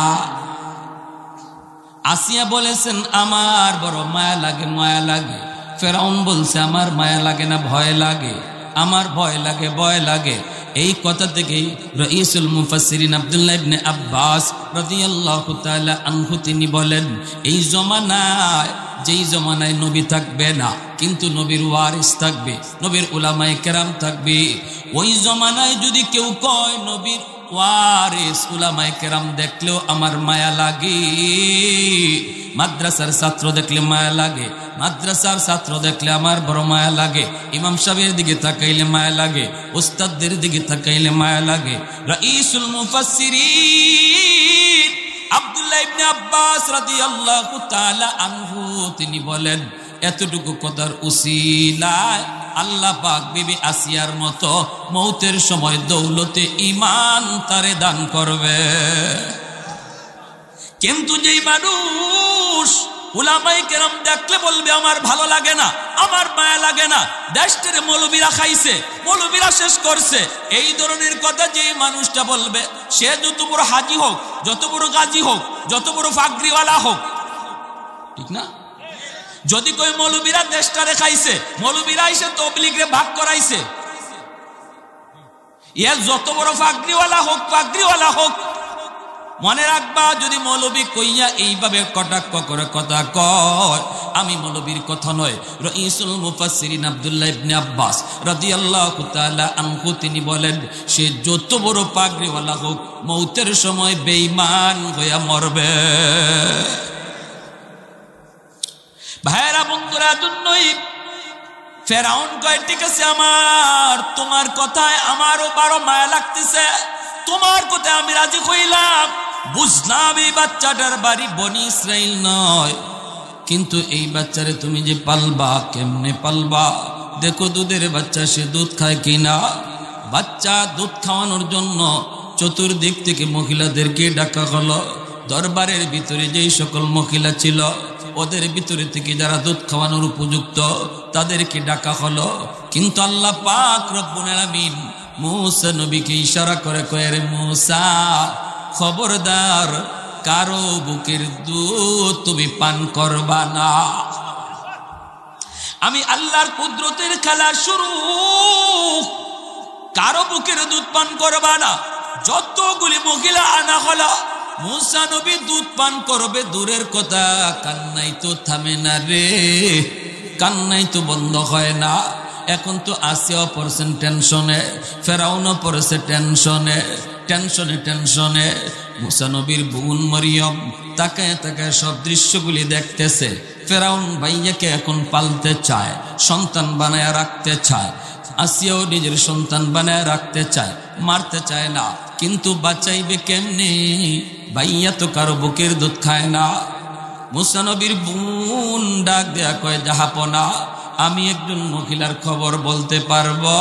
আসিয়া বলেছেন আমার বড় মায়া লাগে, মায়া লাগে। ফেরাউন বলছে আমার মায়া লাগে না, ভয় লাগে, আমার ভয় লাগে, ভয় লাগে। এই কথা থেকে রাইসুল মুফাসসিরিন আব্দুল্লাহ ইবনে আব্বাস রাদিয়াল্লাহু তাআলা আনহু তিনি বলেন, এই জমানায়, যেই জমানায় নবী থাকবে না কিন্তু নবীর ওয়ারিস থাকবে, নবীর উলামায়ে কেরাম থাকবে, ওই জমানায় যদি কেউ কয় নবীর ওয়ারিস উলামায়ে কেরাম দেখলেও আমার মায়া লাগে, মাদ্রাসার ছাত্র দেখলে মায়া লাগে, মাদ্রাসার ছাত্র দেখলে আমার বড় মায়া লাগে, ইমাম সাহেবের দিকে তাকাইলে মায়া লাগে, উস্তাদদের দিকে তাকাইলে মায়া লাগে। রাইসুল মুফাসসিরিন আব্দুল্লাহ ইবনে আব্বাস রাদিয়াল্লাহু তাআলা আনহু তিনি বলেন, এতটুকু কথার উসিলায় আল্লাহ পাক বিবি আসিয়ার মতো মৌতের সময় দৌলতে ঈমান তারে দান করবে। কিন্তু যেই মানুষ উলামায়ে কেরাম দেখলে বলবে আমার ভালো লাগে না, আমার মায়া লাগে না, দেশটারে মৌলবীরা খাইছে, মৌলবীরা শেষ করছে, এই ধরনের কথা যেই মানুষটা বলবে, সে যত বড় হাজি হোক, যত বড় গাজী হোক, যত বড় ফাগরিওয়ালা হোক, ঠিক না? যদি কই মৌলবীরা দেশটারে খাইছে, মৌলবীরা এসে তবলিগরে ভাগ করাইছে, এর যত বড় ফাগরিওয়ালা হোক, ফাগরিওয়ালা হোক, মনে রাখবা যদি মৌলবী কইয়া এইভাবে কটাক্ষ করে কথা কয়, আমি মৌলবীর কথা নয়। রাইসুল মুফাসসিরিন আব্দুল্লাহ ইবনে আব্বাস রাদিয়াল্লাহু তাআলা আনহু তিনি বলেন, সে যত বড় পাগড়িওয়ালা হোক মৌতের সময় বেঈমান হইয়া মরবে। ভাইরা, বন্ধুরা, জন্যই ফেরাউন কয় ঠিক আছে, আমার তোমার কথায় আমারও বড় মায়া লাগতেছে, তোমার কথায় আমি রাজি হইলাম, বুঝলাম এই বাচ্চাটার বাড়ি বনি ইসরাইল নয়, কিন্তু এই বাচ্চারে তুমি যে পালবা, কেমনে পালবা? দেখো দুধের বাচ্চা, সে দুধ খায় কিনা। বাচ্চা দুধ খাওয়ানোর জন্য চতুর্দিক থেকে মহিলাদেরকে ডাকা হলো। দরবারের ভিতরে যেই সকল মহিলা ছিল, ওদের ভিতরে থেকে যারা দুধ খাওয়ানোর উপযুক্ত তাদেরকে ডাকা হলো। কিন্তু আল্লাহ পাক রব্বুল আলামিন মূসা নবীকে ইশারা করে কয়ে, রে মূসা, খবরদার কারো বুকের দুধ তুমি পান করবা না। আমি আল্লাহর কুদরতের খেলা শুরু। কারো বুকের দুধ পান করবা না। যতগুলি মহিলা আনা হলো, মূসা নবী দুধ পান করবে দূরের কথা, কান্নাই তো থামে না রে, কান্নাই তো বন্ধ হয় না। এখন তো আসিয়াও পড়ছেন টেনশনে, ফেরাউনও পড়েছে টেনশনে, টেনশনে টেনশনে। মূসা নবীর বোন মরিয়ম তাকায় তাকায় সব দৃশ্যগুলি দেখতেছে। ফেরাউন ভাইয়াকে এখন পালতে চায়, সন্তান বানায় রাখতে চায়। আসিয়াও নিজের সন্তান বানায় রাখতে চায়, মারতে চায় না। কিন্তু বাঁচাইবে কেমনে? ভাইয়া তো কারো বুকের দুধ খায় না। মূসা নবীর বোন ডাক দেয়া কয়, জাহাপনা, আমি একজন মহিলার খবর বলতে পারবো।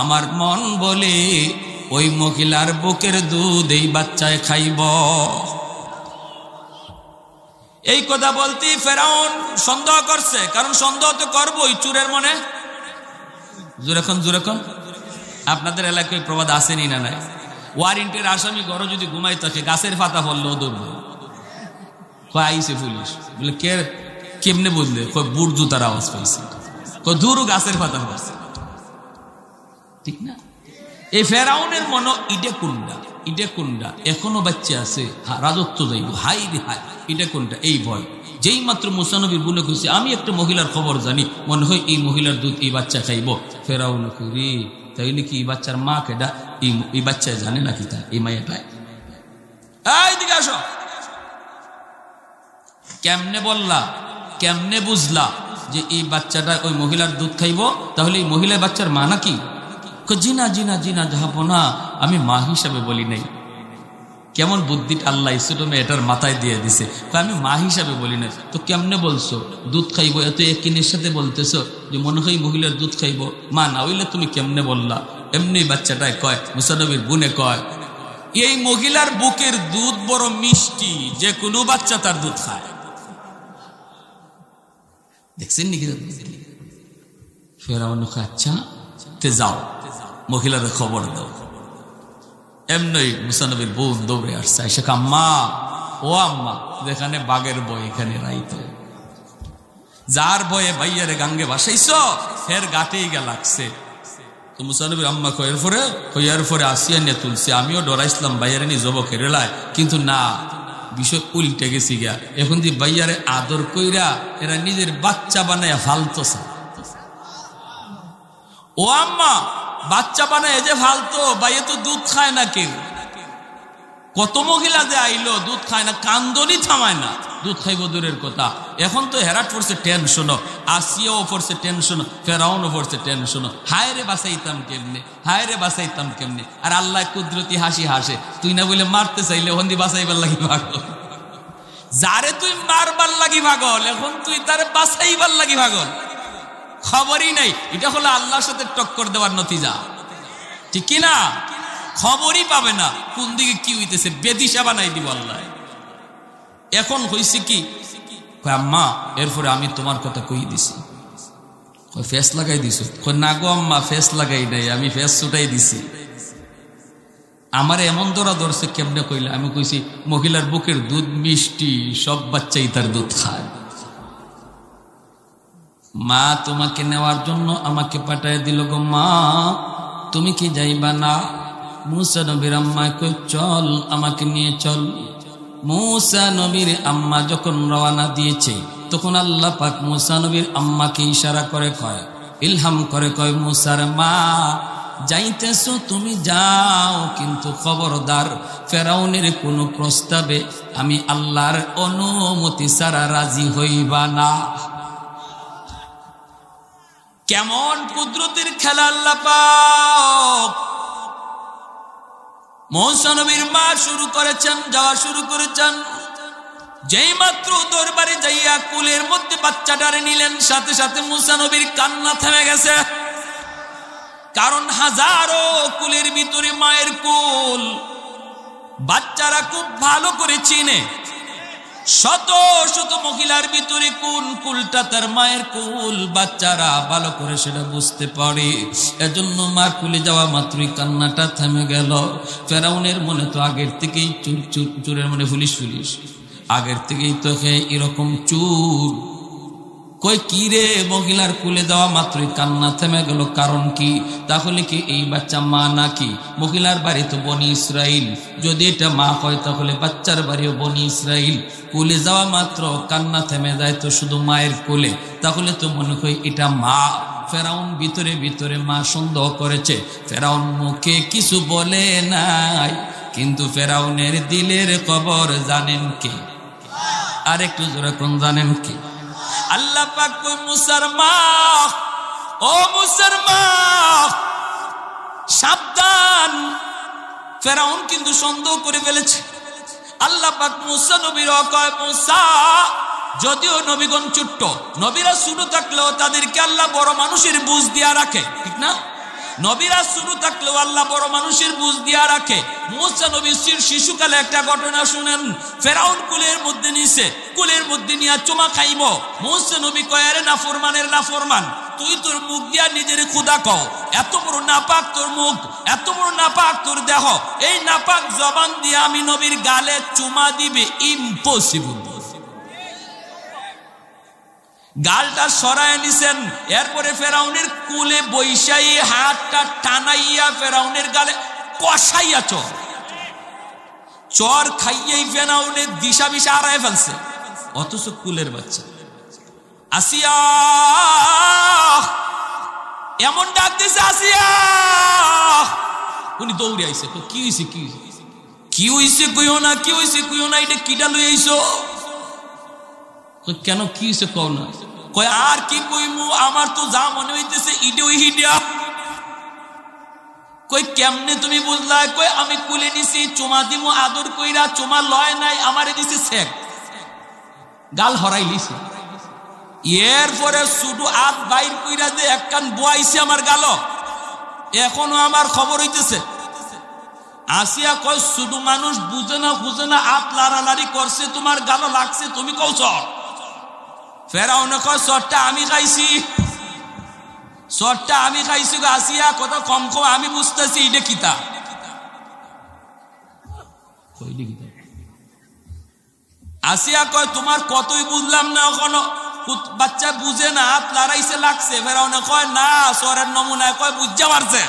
আমার মন বলে ওই মহিলার বুকের দুধ এই বাচ্চায় খাইব। এই কথা বলতেই ফেরাউন সন্দেহ করছে, কারণ সন্দেহ তো করবোই চুরের মনে। জোরেখন আপনাদের এলাকায় প্রবাদ আসেনি না নাই? ওয়ারেন্টের আসামি ঘরে যদি ঘুমাই থাকে, গাছের পাতা পড়লেও দৌড়বে। আইসে পুলিশ বলে, কেমনে বুঝলে? বুট জুতার আওয়াজ পাইছে, দূর গাছের পাতা পড়ছে। ঠিক না? এই ফেরাউনের মনো ইডে কুন্ডা এখনো বাচ্চা আছে, রাজত্ব যাইব, হাই রে হাই, ইডে কোনটা এই ভয়। যেই মাত্র মূসা নবীর বুনে খুশি, আমি একটা মহিলার খবর জানি, মনে হয় এই মহিলার দুধ এই বাচ্চা খাইব। ফেরাউন করি, তাইলে কি এই বাচ্চার মা কেডা? এই বাচ্চা জানে নাকি তা এই মাইয়াটায়? এইদিকে আসো। কেমনে বললা, কেমনে বুঝলা যে এই বাচ্চাটা ওই মহিলার দুধ খাইব? তাহলে এই মহিলার বাচ্চার মা নাকি? জিনা জিনা জিনা যাবো না, আমি মা হিসাবে বলি নাই। কেমন বুদ্ধিটা আল্লাহ ছোট মেয়েটার মাথায় দিয়ে দিছে, আমি মা হিসাবে বলি নাই। তো কেমনে বলছো দুধ খাইব? এত একিনের সাথে বলতেছ যে মনে হয় মহিলার দুধ খাইব, মা না হইলে তুমি কেমনে বললা? এমনি বাচ্চাটায় কয়, মূসা নবীর বুনে কয়, এই মহিলার বুকের দুধ বড় মিষ্টি, যে কোনো বাচ্চা তার দুধ খায়। দেখছেন নাকি? ফেরাউন আচ্ছা তে যাও, মহিলার খবর দাও। এমনি মূসা নবীর বোন দৌড়ে আসছে, এসে আম্মা, ও আম্মা, যেখানে বাঘের বই এখানে রাইতো, যার বয়ে ভাইয়ারে গাঙ্গে ভাসাইছ ফের গাটেই গা লাগছে। তো মূসা নবীর আম্মা কয়ার পরে আসিয়া নিয়ে তুলছে। আমিও ডরাইছিলাম ভাইয়ারে নিয়ে জব খেরেলায়, কিন্তু না, বিষয় উল্টে গেছি গা। এখন যে ভাইয়ারে আদর কইরা এরা নিজের বাচ্চা বানায় ফালতোছে। ও আম্মা, বাচ্চা বানায় যে ফালতো, ভাইয়া তো দুধ খায় না কেউ। কত মহিলা যে আইলো, দুধ খায় না, কান্দনি থামায় না, দুধ খাইব দূরের কথা। এখন তো হেরাট পড়ছে টেনশন, আসিয়াও পড়ছে টেনশন, ফেরাউনও পড়ছে টেনশন। হায় রে বাঁচাইতাম কেমনে, হায় রে বাঁচাইতাম কেমনে? আর আল্লাহ কুদরতি হাসি হাসে, তুই না বলে মারতে চাইলে হন্দি বাঁচাইবার লাগি পাগল। যারে তুই মারবার লাগি পাগল, এখন তুই তারে বাঁচাইবার লাগি পাগল। খবরই নাই। এটা হলো আল্লাহর সাথে টক্কর দেওয়ার নতিজা, ঠিক কিনা? খবরই পাবে না কোন দিকে কি হইতেছে, বেদিশা বানাই দিব আল্লাহ। এখন হয়েছে কি, আম্মা এরপরে আমি তোমার কথা কই দিছি। ফেস লাগাই দিছ? না গো আম্মা, ফেস লাগাই নাই, আমি ফেস ছুটাই দিছি। আমার এমন ধরা ধরছে, কেমনে কইলে? আমি কইছি মহিলার বুকের দুধ মিষ্টি, সব বাচ্চাই তার দুধ খায়। মা তোমাকে নেওয়ার জন্য আমাকে পাঠায় দিল গো মা, তুমি কি যাইবা না? মূসা নবীর আম্মা কই, চল আমাকে নিয়ে চল। মূসা নবীর আম্মা যখন রওনা দিয়েছে, তখন আল্লাহ পাক মূসা নবীর আম্মাকে ইশারা করে কয়, ইলহাম করে কয়, মূসার মা যাইতেছো তুমি যাও, কিন্তু খবরদার ফেরাউনের কোনো প্রস্তাবে আমি আল্লাহর অনুমতি ছাড়া রাজি হইবা না। কেমন কুদরতের খেলা আল্লাহ পাক! মূসা নবীর মা শুরু করেছেন, যাওয়া শুরু করেছেন। যেই মাত্র দরবারে যাইয়া কুলের মধ্যে বাচ্চাটারে নিলেন, সাথে সাথে মুসা নবীর কান্না থেমে গেছে। কারণ হাজারো কুলের ভিতরে মায়ের কুল বাচ্চারা খুব ভালো করে চিনে। শত শত মহিলার ভিতরে কোন কুলটা তার মায়ের কুল বাচ্চারা ভালো করে সেটা বুঝতে পারে। এজন্য মার কুলে যাওয়া মাত্রই কান্নাটা থেমে গেল। ফেরাউনের মনে তো আগের থেকেই চুরের মনে পুলিশ আগের থেকেই তো এরকম চুর। কই কি রে, মহিলার কুলে দেওয়া মাত্রই কান্না থেমে গেল, কারণ কি? তাহলে কি এই বাচ্চা মা নাকি? মহিলার বাড়ি তো বনি ইসরাইল, যদি এটা মা হয় তাহলে বাচ্চার বাড়িও বনি ইসরাইল। কুলে যাওয়া মাত্র কান্না থেমে যায় তো শুধু মায়ের কোলে, তাহলে তো মনে হয় এটা মা। ফেরাউন ভিতরে ভিতরে মা সন্দেহ করেছে। ফেরাউন মুখে কিছু বলে নাই, কিন্তু ফেরাউনের দিলের খবর জানেন কে? আর একটু জোরে কোন জানেন কে? আল্লাহ পাক কই মুসার মা, ও মুসার মা সাবধান, ফেরাউন কিন্তু সন্দেহ করে ফেলেছে। আল্লাহ পাক মুসা নবীর কয়, মুসা যদিও নবীগণ ছোট্ট, নবীরা শুরু থাকলেও তাদেরকে আল্লাহ বড় মানুষের বুঝ দিয়া রাখে, ঠিক না? নবীরা শুরু থাকলেও আল্লাহ বড় মানুষের বুঝ দিয়া রাখে। মুসা নবী শিশুকালে একটা ঘটনা শুনেন। ফেরাউন কুলের মধ্যে নিছে, কুলের মধ্যে নিয়ে চুমা খাইব। মুসা নবী কয়, আরে নাফরমানের নাফরমান, তুই তোর মুখ দিয়া নিজের খুদা কও, এত বড় নাপাক তোর মুখ, এত বড় নাপাক তোর দেহ, এই নাপাক জবান দিয়ে আমি নবীর গালে চুমা দিবে? ইম্পসিবল। গালটা সরায় নিছেন। এরপরে ফেরাউনের কুলে বৈশাই হাতটা টানাইয়া ফেরাউনের গালে কষাইয়া চর খাইয়াই ফেরাউনের দিশা বিশা হারায় ফেলছে। অথচ কুলের বাচ্চা আসিয়া এমন ডাক দিছে, আসিয়া। উনি দৌড়ে আইছে, কি হইছে কি হইছে কইও না, কি হইছে কইও না, এটা কিটা লই আইছো? কেন কি হইছে কও না? কয় আর কি কইমু, আমার তো যা মনে হইতেছে ইডে ওই হিডিয়া। কই কেমনে তুমি বুঝলা? কই আমি কুলে নিছি, চুমা দিমু আদর কইরা, চুমা লয় নাই, আমারে দিছে শেখ, গাল হরাই লিছে। এরপরে শুধু আত বাইর কইরা যে একখান বয়াইছে আমার গাল, এখনো আমার খবর হইতেছে। আসিয়া কয় শুধু মানুষ বুঝে না আত লাড়ালাড়ি করছে, তোমার গাল লাগছে, তুমি কও চর। ফেরাউন কয় চরটা আমি খাইছি, চরটা আমি খাইছি। আসিয়া কথা কম কম, আমি বুঝতেছি এটা কিতা। আসিয়া কয় তোমার কতই বুঝলাম না, এখনো বাচ্চা বুঝে না, হাত লড়াইছে লাগছে। ফেরাউন কয় না, চরের নমুনায় কয় বুঝা মারছে।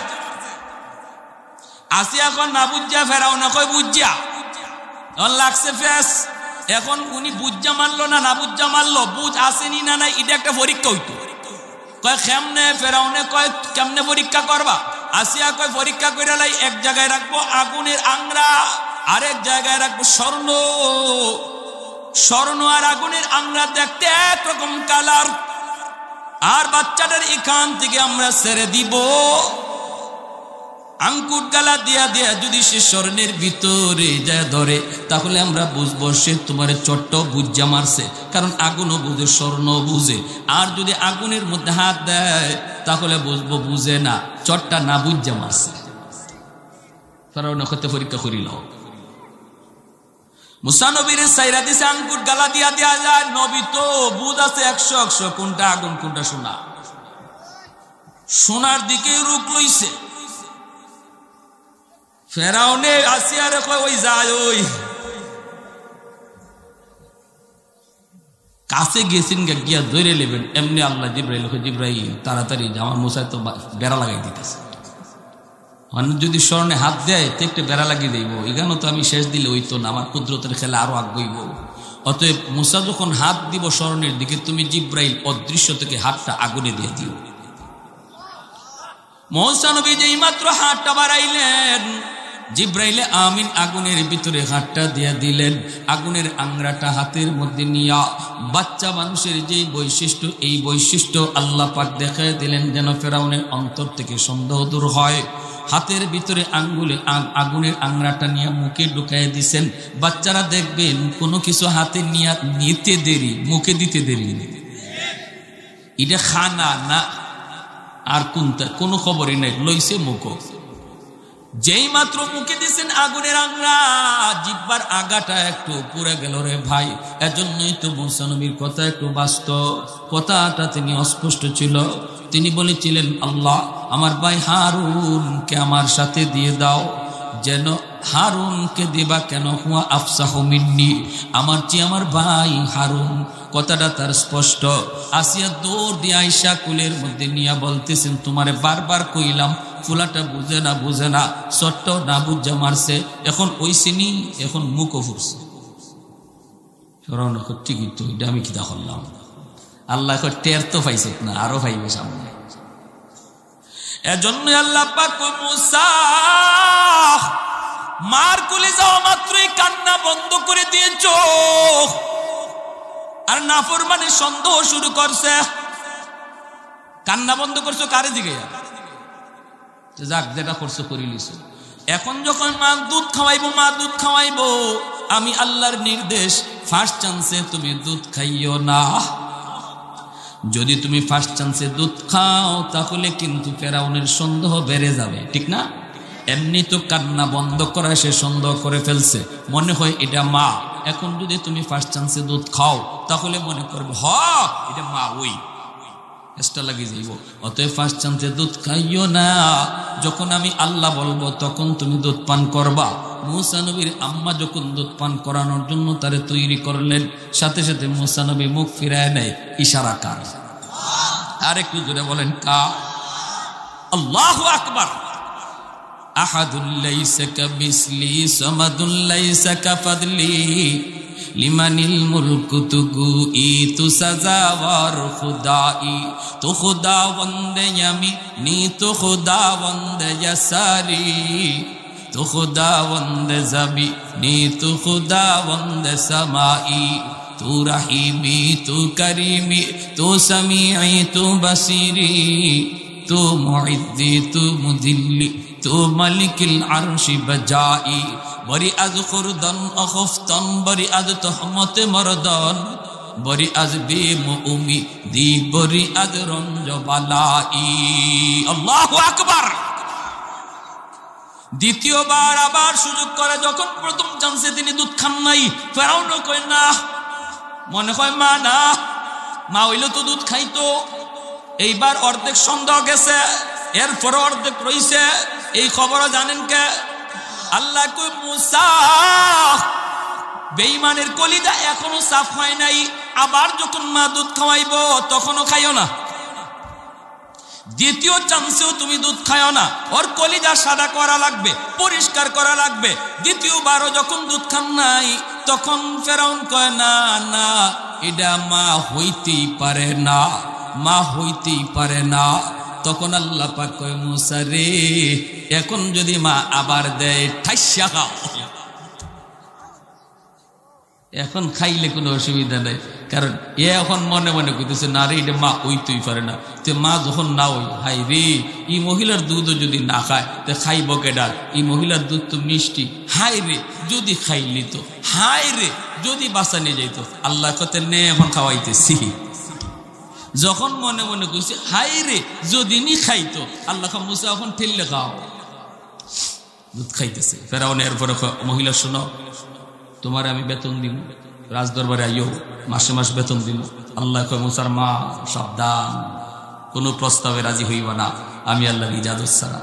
আসিয়া কয় না বুঝা, ফেরাউন কয় বুঝা লাগছে ফেস। এখন উনি বুঝা মারলো না বুঝা মারলো, বুঝ আসেনি না নাই, এটা একটা পরীক্ষা হইতো। কয় কেমনে? ফেরাউনে কয় কেমনে পরীক্ষা করবা? আসিয়া কয় পরীক্ষা করে লাই, এক জায়গায় রাখবো আগুনের আংরা, আরেক জায়গায় রাখবো স্বর্ণ। স্বর্ণ আর আগুনের আংরা দেখতে একরকম কালার, আর বাচ্চাটার এখান থেকে আমরা ছেড়ে দিব। আঙ্কুর গালা দিয়া দিয়া যদি সে স্বর্ণের ভিতরে যায় ধরে, তাহলে আমরা বুঝবো সে তোমার চট্ট বুঝা মারছে, কারণ আগুনও বুঝে, স্বর্ণ বুঝে। আর যদি আগুনের মধ্যে হাত দেয়, তাহলে বুঝবো বুঝে না, চট্টা না বুঝা মারছে। ফেরাউন কইতে পরীক্ষা করিল। মুসা নবীর সাইরা দিছে, আঙ্কুর গালা দিয়া দিয়া যায়। নবী তো বুঝ আছে 100 কোনটা আগুন কোনটা সোনা। সোনার দিকে রুখ লইছে। ফেরাউনে আসিয়ারে কয় ওই যায়, ওই কাছে গেছেন গিয়া ধরে নেবেন। এমনি আল্লাহ জিব্রাইল জিব্রাইল তাড়াতাড়ি আমার মুসায় তো বেড়া লাগাই দিতেছে। যদি স্বর্ণে হাত দেয় তো একটু বেড়া লাগিয়ে দেব, এখানে তো আমি শেষ দিলে ওই তো না, আমার কুদরতের খেলা আরো আগ্রহীব। অতএব মুসা যখন হাত দিব স্বর্ণের দিকে, তুমি জিব্রাইল অদৃশ্য থেকে হাতটা আগুনে দিয়ে দিও। মুসা নবী যেই মাত্র হাতটা বাড়াইলেন, জিব্রাইলে আমিন আগুনের ভিতরে হাতটা দিয়া দিলেন। আগুনের আংরাটা হাতের মধ্যে নিয়া বাচ্চা মানুষের যে বৈশিষ্ট্য, এই বৈশিষ্ট্য আল্লাহ পাক দেখায় দিলেন, যেন ফেরাউনের অন্তর থেকে সন্দেহ দূর হয়। হাতের ভিতরে আঙ্গুলে আগুনের আংড়াটা নিয়ে মুখে ঢুকাই দিছেন। বাচ্চারা দেখবেন কোনো কিছু হাতে নিতে দেরি, মুখে দিতে দেরি নেই। এটা খানা না আর কোনটা কোনো খবরই নাই, লইছে মুখ। যেই মাত্র মুখে দিছেন আগুনের আংড়া, জিহ্বার আগাটা একটু পুড়ে গেল রে ভাই। এজন্যই তো মুসা নবীর কথা একটু বাস্তব, কথাটা তিনি অস্পষ্ট ছিল। তিনি বলেছিলেন, আল্লাহ আমার ভাই হারুনকে আমার সাথে দিয়ে দাও। যেন হারুনকে দিবা কেন? হুয়া আফসাহু মিন্নি, আমার চেয়ে আমার ভাই হারুন। কথাটা তার স্পষ্ট। আসিয়া দৌড় দিয়ে আয়েশা কুলের মধ্যে নিয়ে বলতেছেন, তোমারে বারবার কইলাম, ফুলাটা বুঝে না, চট্ট না বুঝা মারছে, এখন ওই সিনি, এখন মুখও ফুটছে। ঠিকই তো, এটা আমি কিতা করলাম? আল্লাহ টের তো পাইছে না, আরো পাইবে সামনে। এজন্য আল্লাহ পাক মুসা মার কোলে যাওয়া মাত্রই কান্না বন্ধ করে দিয়েছ, আর নাফরমানে সন্দেহ শুরু করছে। কান্না বন্ধ করছো কারে দিকে? যাক, যেটা করছো করি লিছো। এখন যখন মা দুধ খাওয়াইবো, আমি আল্লাহর নির্দেশ, ফার্স্ট চান্সে তুমি দুধ খাইও না। যদি তুমি ফার্স্ট চান্সে দুধ খাও তাহলে কিন্তু ফেরাউনের সন্দেহ বেড়ে যাবে, ঠিক না? এমনি তো কান্না বন্ধ করা সে সন্দেহ করে ফেলছে, মনে হয় এটা মা। এখন যদি তুমি ফার্স্ট চান্সে দুধ খাও তাহলে মনে করবে এটা মা, ওই এক্সট্রা লাগিয়ে যাইব। অতএব ফার্স্ট চান্সে দুধ খাইও না। যখন আমি আল্লাহ বলবো তখন তুমি দুধ পান করবা। মুসা নবীর আম্মা যখন দুধ পান করানোর জন্য তারে তৈরি করলেন, সাথে সাথে মুসা নবী মুখ ফিরায় নেয়। ইশারা কার? আর একটু জোরে বলেন, কা? আল্লাহু আকবার। আহাদুল লাইসা কামিসলি সামাদুল লাইসা কাফাদলি লিমানিল মুলকু তুগুই তু সাজাওয়ার খুদাই তু খুদাবন্দে ইয়ামিনি তু খুদাবন্দে ইয়াসারি তু খুদাবন্দে যাবিনি তু খুদাবন্দে সামাই তু রহিমি তু করিমি তু সামিঈ তু বসিরি তু মুইদ্দি তু মুদিল্লি তু মালিকিল আরশি বজাই বরি আজ খুরদন অখফতন বরি আজ তহমতে মরদন বরি আজ বেমুমি দি বরি আজ রঞ্জ বালাই। আল্লাহু আকবার। দ্বিতীয়বার আবার সুযোগ করে, যখন প্রথম চান্সে তিনি দুধ খান নাই, ফেরাউনও কয় না, মনে হয় মা হইলে তো দুধ খাইতো। এইবার অর্ধেক সন্দেহ গেছে, এরপর অর্ধেক রইছে। এই খবরও জানেন কে? আল্লাহ কই, মুসা বেঈমানের কলিজা এখনো সাফ হয় নাই, আবার যখন মা দুধ খাওয়াইব তখনও খাইও না। দ্বিতীয় চান্সেও তুমি দুধ খাইও না, ওর কলিজা সাদা করা লাগবে, পরিষ্কার করা লাগবে। দ্বিতীয়বারও যখন দুধ খান নাই তখন ফেরাউন কয় না, এটা মা হইতেই পারে না। তখন আল্লাহ পাক কয়, মুসা রে, এখন যদি মা আবার দেয় ঠাইসা খাও। এখন খাইলে কোনো অসুবিধা নেই, কারণ এ এখন মনে মনে কইতেছে, না রে, এটা মা হইতেই পারে না। তো মা যখন না হই, হাই রে, এই মহিলার দুধও যদি না খায় তো খাইব কেডা? এই মহিলার দুধ তো মিষ্টি, হাই রে যদি খাইলি তো, হাই রে যদি বাঁচানি যাইত। আল্লাহ কতে নে এখন খাওয়াইতেছি। যখন মনে মনে কইছে হাই রে যদি নি খাইতো, আল্লাহ মুসা এখন ঠেললে খাও, দুধ খাইতেছে। ফেরাউন এরপরে মহিলা, শোনো, তোমার আমি বেতন দিব, রাজদরবারে আইও, মাসে মাস বেতন দিব। আল্লাহ কয়, মুসার মা সাবধান, কোনো প্রস্তাবে রাজি হইবা না আমি আল্লাহর ইজাজত ছাড়া।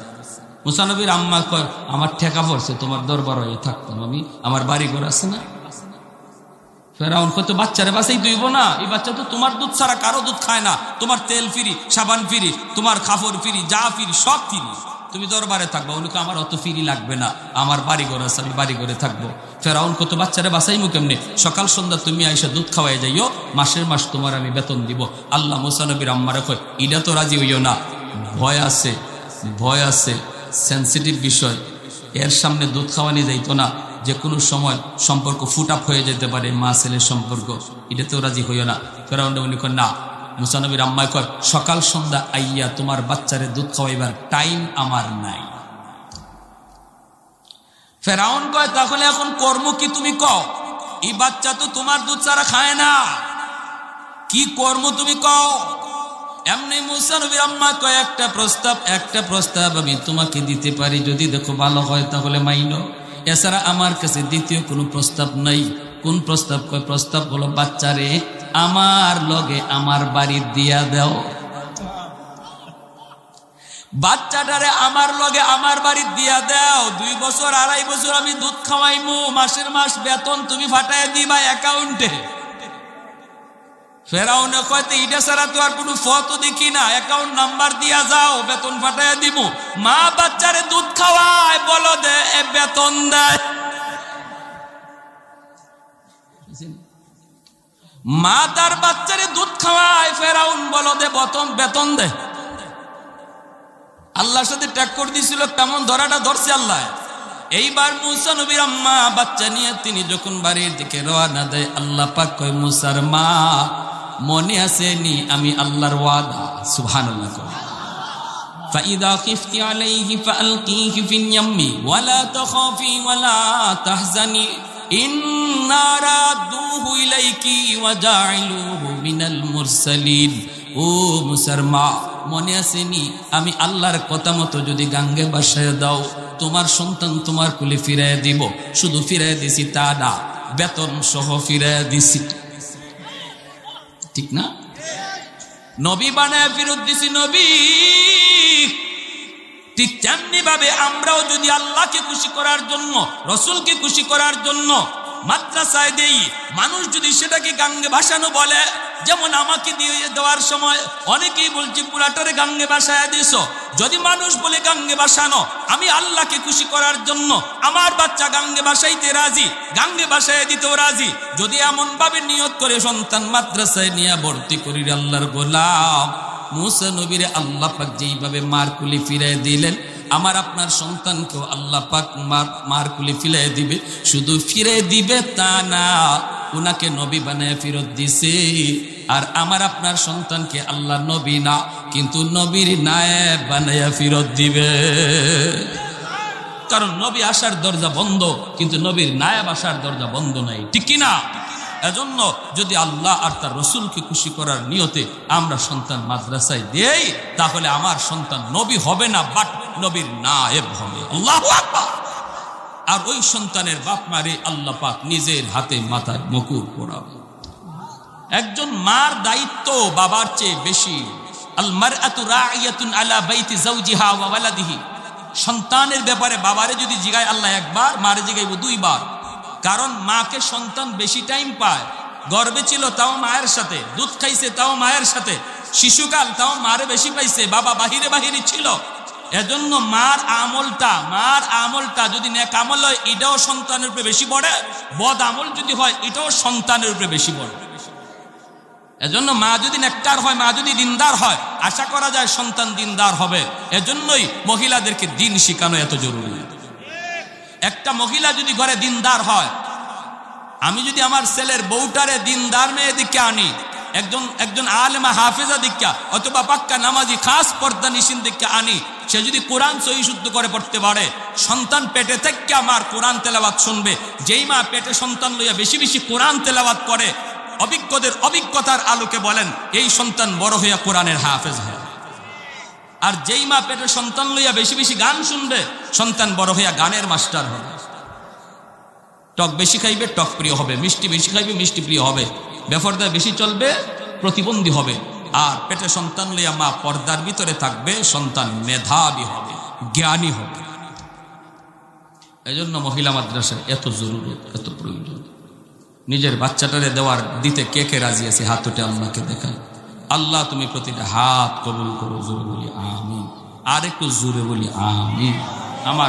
মুসা নবীর আম্মা কয়, আমার ঠেকা পড়ছে, তোমার দরবার হয়ে থাকতাম আমি, আমার বাড়ি ঘর আছে না। ফেরাউন কত, বাচ্চারে বাঁচাই দইব না, এই বাচ্চা তো তোমার দুধ ছাড়া কারো দুধ খায় না, তোমার তেল ফিরি, সাবান ফিরি, তোমার কাপড় ফিরি, যা ফিরি সব ফিরি, তুমি দরবারে থাকবো। উনি আমার অত ফিরি লাগবে না, আমার বাড়ি ঘর আছে, আমি বাড়ি ঘরে থাকবো। ফেরাউন কত, বাচ্চারে বাঁচাইমু কেমনে? সকাল সন্ধ্যা তুমি আইসা দুধ খাওয়াই যাইও, মাসের মাস তোমার আমি বেতন দিব। আল্লাহ মুসা নবীর আম্মারে কয়, ইটা তো রাজি হইও না, ভয় আছে, সেন্সিটিভ বিষয়, এর সামনে দুধ খাওয়ানি যাইতো না, যে কোনো সময় সম্পর্ক ফুট আপ হয়ে যেতে পারে, মা ছেলের সম্পর্ক, এটাতেও রাজি হইও না। ফেরাউন উনি কয়, না। মুসা নবীর আম্মায় কয়, সকাল সন্ধ্যা আইয়া তোমার বাচ্চারে দুধ খাওয়াইবার টাইম আমার নাই। ফেরাউন কয় তাহলে এখন কর্ম কি তুমি কও, এই বাচ্চা তো তোমার দুধ ছাড়া খায় না, কি কর্ম তুমি কও। এমনি মুসা নবীর আম্মা কয় একটা প্রস্তাব আমি তোমাকে দিতে পারি, যদি দেখো ভালো হয় তাহলে মাইনো, এছাড়া আমার কাছে দ্বিতীয় কোনো প্রস্তাব নাই। কোন প্রস্তাব? কয় প্রস্তাব হলো বাচ্চারে আমার লগে আমার বাড়ি দিয়া দাও, বাচ্চাটারে আমার লগে আমার বাড়ি দিয়া দাও, 2 বছর 2.5 বছর আমি দুধ খাওয়াইমু, মাসের মাস বেতন তুমি ফাটায় দিবা অ্যাকাউন্টে। ফেরাউনে কয়তে এটা ছাড়া তো আর কোনো ফটো দেখি না, অ্যাকাউন্ট নাম্বার দিয়া যাও, বেতন ফাটায় দিব। মা বাচ্চারে দুধ খাওয়ায়, বলো দে বেতন দেয়, মা তার বাচ্চারে দুধ খাওয়ায়, ফেরাউন বলো দে বেতন দেয়। আল্লাহর সাথে ট্যাক্কর দিছিল, কেমন ধরাটা ধরছে আল্লাহ। এইবার মুসা নবীর আম্মা বাচ্চা নিয়ে তিনি যখন বাড়ির দিকে রওনা দেয়, আল্লাহ পাক কয় মুসার মা মনে আসেনি আমি আল্লাহর ওয়াদা, সুবহানাল্লাহ। فإذا خفت عليه فألقيه في اليم ولا تخافي ولا تحزني إنا رادوه إليك وجاعلوه من المرسلين। ও মুসার মা মনে আসেনি আমি আল্লাহর কথা মতো যদি গাঙ্গে বাসায় দাও, তোমার সন্তান তোমার কোলে ফিরাই দিব। শুধু ফিরাই দিছি তা না, বেতন সহ ফিরাই দিছি, ঠিক না? নবী বানায় ফেরত দিছি নবী। ঠিক তেমনি ভাবে আমরাও যদি আল্লাহকে খুশি করার জন্য, রসুলকে খুশি করার জন্য মাদ্রাসায় দেই, মানুষ যদি সেটাকে গাঙ্গে ভাসানো বলে, যেমন আমাকে দিয়ে দেওয়ার সময় অনেকেই বলছে পুরাটারে গাঙ্গে ভাসায় দিছ। যদি মানুষ বলে গাঙ্গে ভাসানো, আমি আল্লাহকে খুশি করার জন্য আমার বাচ্চা গাঙ্গে ভাসাইতে রাজি, গাঙ্গে ভাসায় দিতেও রাজি। যদি এমন ভাবে নিয়ত করে সন্তান মাদ্রাসায় নিয়ে ভর্তি করি, আল্লাহর গোলাম মুসা নবীরে আল্লাহ পাক যেইভাবে মার কুলি ফিরাই দিলেন, আমার আপনার সন্তানকেও আল্লাহ পাক মার কুলি ফিরাই দিবে। শুধু ফিরে দিবে তা না, উনাকে নবী বানায় ফেরত দিছে। আর আমার আপনার সন্তানকে আল্লাহ নবী না, কিন্তু নবীর নায়েব বানায়া ফেরত দিবে। কারণ নবী আসার দরজা বন্ধ, কিন্তু নবীর নায়েব আসার দরজা বন্ধ নাই, ঠিক কিনা? এজন্য যদি আল্লাহ আর তার রসুলকে খুশি করার নিয়তে আমরা সন্তান মাদ্রাসায় দেই, তাহলে আমার সন্তান নবী হবে না, বাট নবীর নায়েব হবে। আল্লাহু আকবার। আর ওই সন্তানের বাপ মারে আল্লাহ পাক নিজের হাতে মাথায় মুকুট পরাবে। একজন মার দায়িত্ব বাবার চেয়ে বেশি। আল মারআতু রাইয়াতুন আলা বাইতি যাওজিহা ওয়া ওয়ালাদিহি। সন্তানের ব্যাপারে বাবারে যদি জিগায় আল্লাহ একবার, মারে জিগাইব 2 বার। কারণ মাকে সন্তান বেশি টাইম পায়। গর্ভে ছিল তাও মায়ের সাথে, দুধ খাইছে তাও মায়ের সাথে, শিশুকাল তাও মারে বেশি পাইছে, বাবা বাহিরে বাহিরে ছিল। এজন্য মার আমলটা যদি নেক আমল হয়, এটাও সন্তানের উপরে বেশি পড়ে, বদ আমল যদি হয় এটাও সন্তানের উপরে বেশি পড়ে। এজন্য মা যদি নেককার হয়, মা যদি দিনদার হয়, আশা করা যায় সন্তান দিনদার হবে। এজন্যই মহিলাদেরকে দিন শিখানো এত জরুরি। একটা মহিলা যদি ঘরে দিনদার হয়, আমি যদি আমার ছেলের বউটারে দিনদার মেয়ে দিকে আনি, একজন আলেমা হাফেজা দিকা অথবা পাক্কা নামাজি খাস পর্দা নিশিন দিকে আনি, সে যদি কোরআন সহি শুদ্ধ করে পড়তে পারে, সন্তান পেটে থেকে আমার কোরআন তেলাওয়াত শুনবে। যেই মা পেটে সন্তান লইয়া বেশি বেশি কোরআন তেলাওয়াত করে, অভিজ্ঞদের অভিজ্ঞতার আলোকে বলেন এই সন্তান বড় হইয়া কোরআনের হাফেজ হয়। আর যেই মা পেটে সন্তান লইয়া বেশি বেশি গান শুনবে, সন্তান বড় হইয়া গানের মাস্টার হবে। টক বেশি খাইবে, টক প্রিয় হবে। মিষ্টি বেশি খাইবে, মিষ্টি প্রিয় হবে। বেপরদা বেশি চলবে, প্রতিবন্ধী হবে। আর পেটে সন্তান লইয়া মা পর্দার ভিতরে থাকবে, সন্তান মেধাবী হবে, জ্ঞানী হবে। এজন্য মহিলা মাদ্রাসার এত জরুরত, এত প্রয়োজন। নিজের বাচ্চাটারে দিতে কে কে রাজি আছে? হাত উঠে আল্লাহকে দেখায়। আল্লাহ তুমি প্রতিটা হাত কবুল করো। জোরে বলি আমিন। আর একটু জোরে বলি আমিন। আমার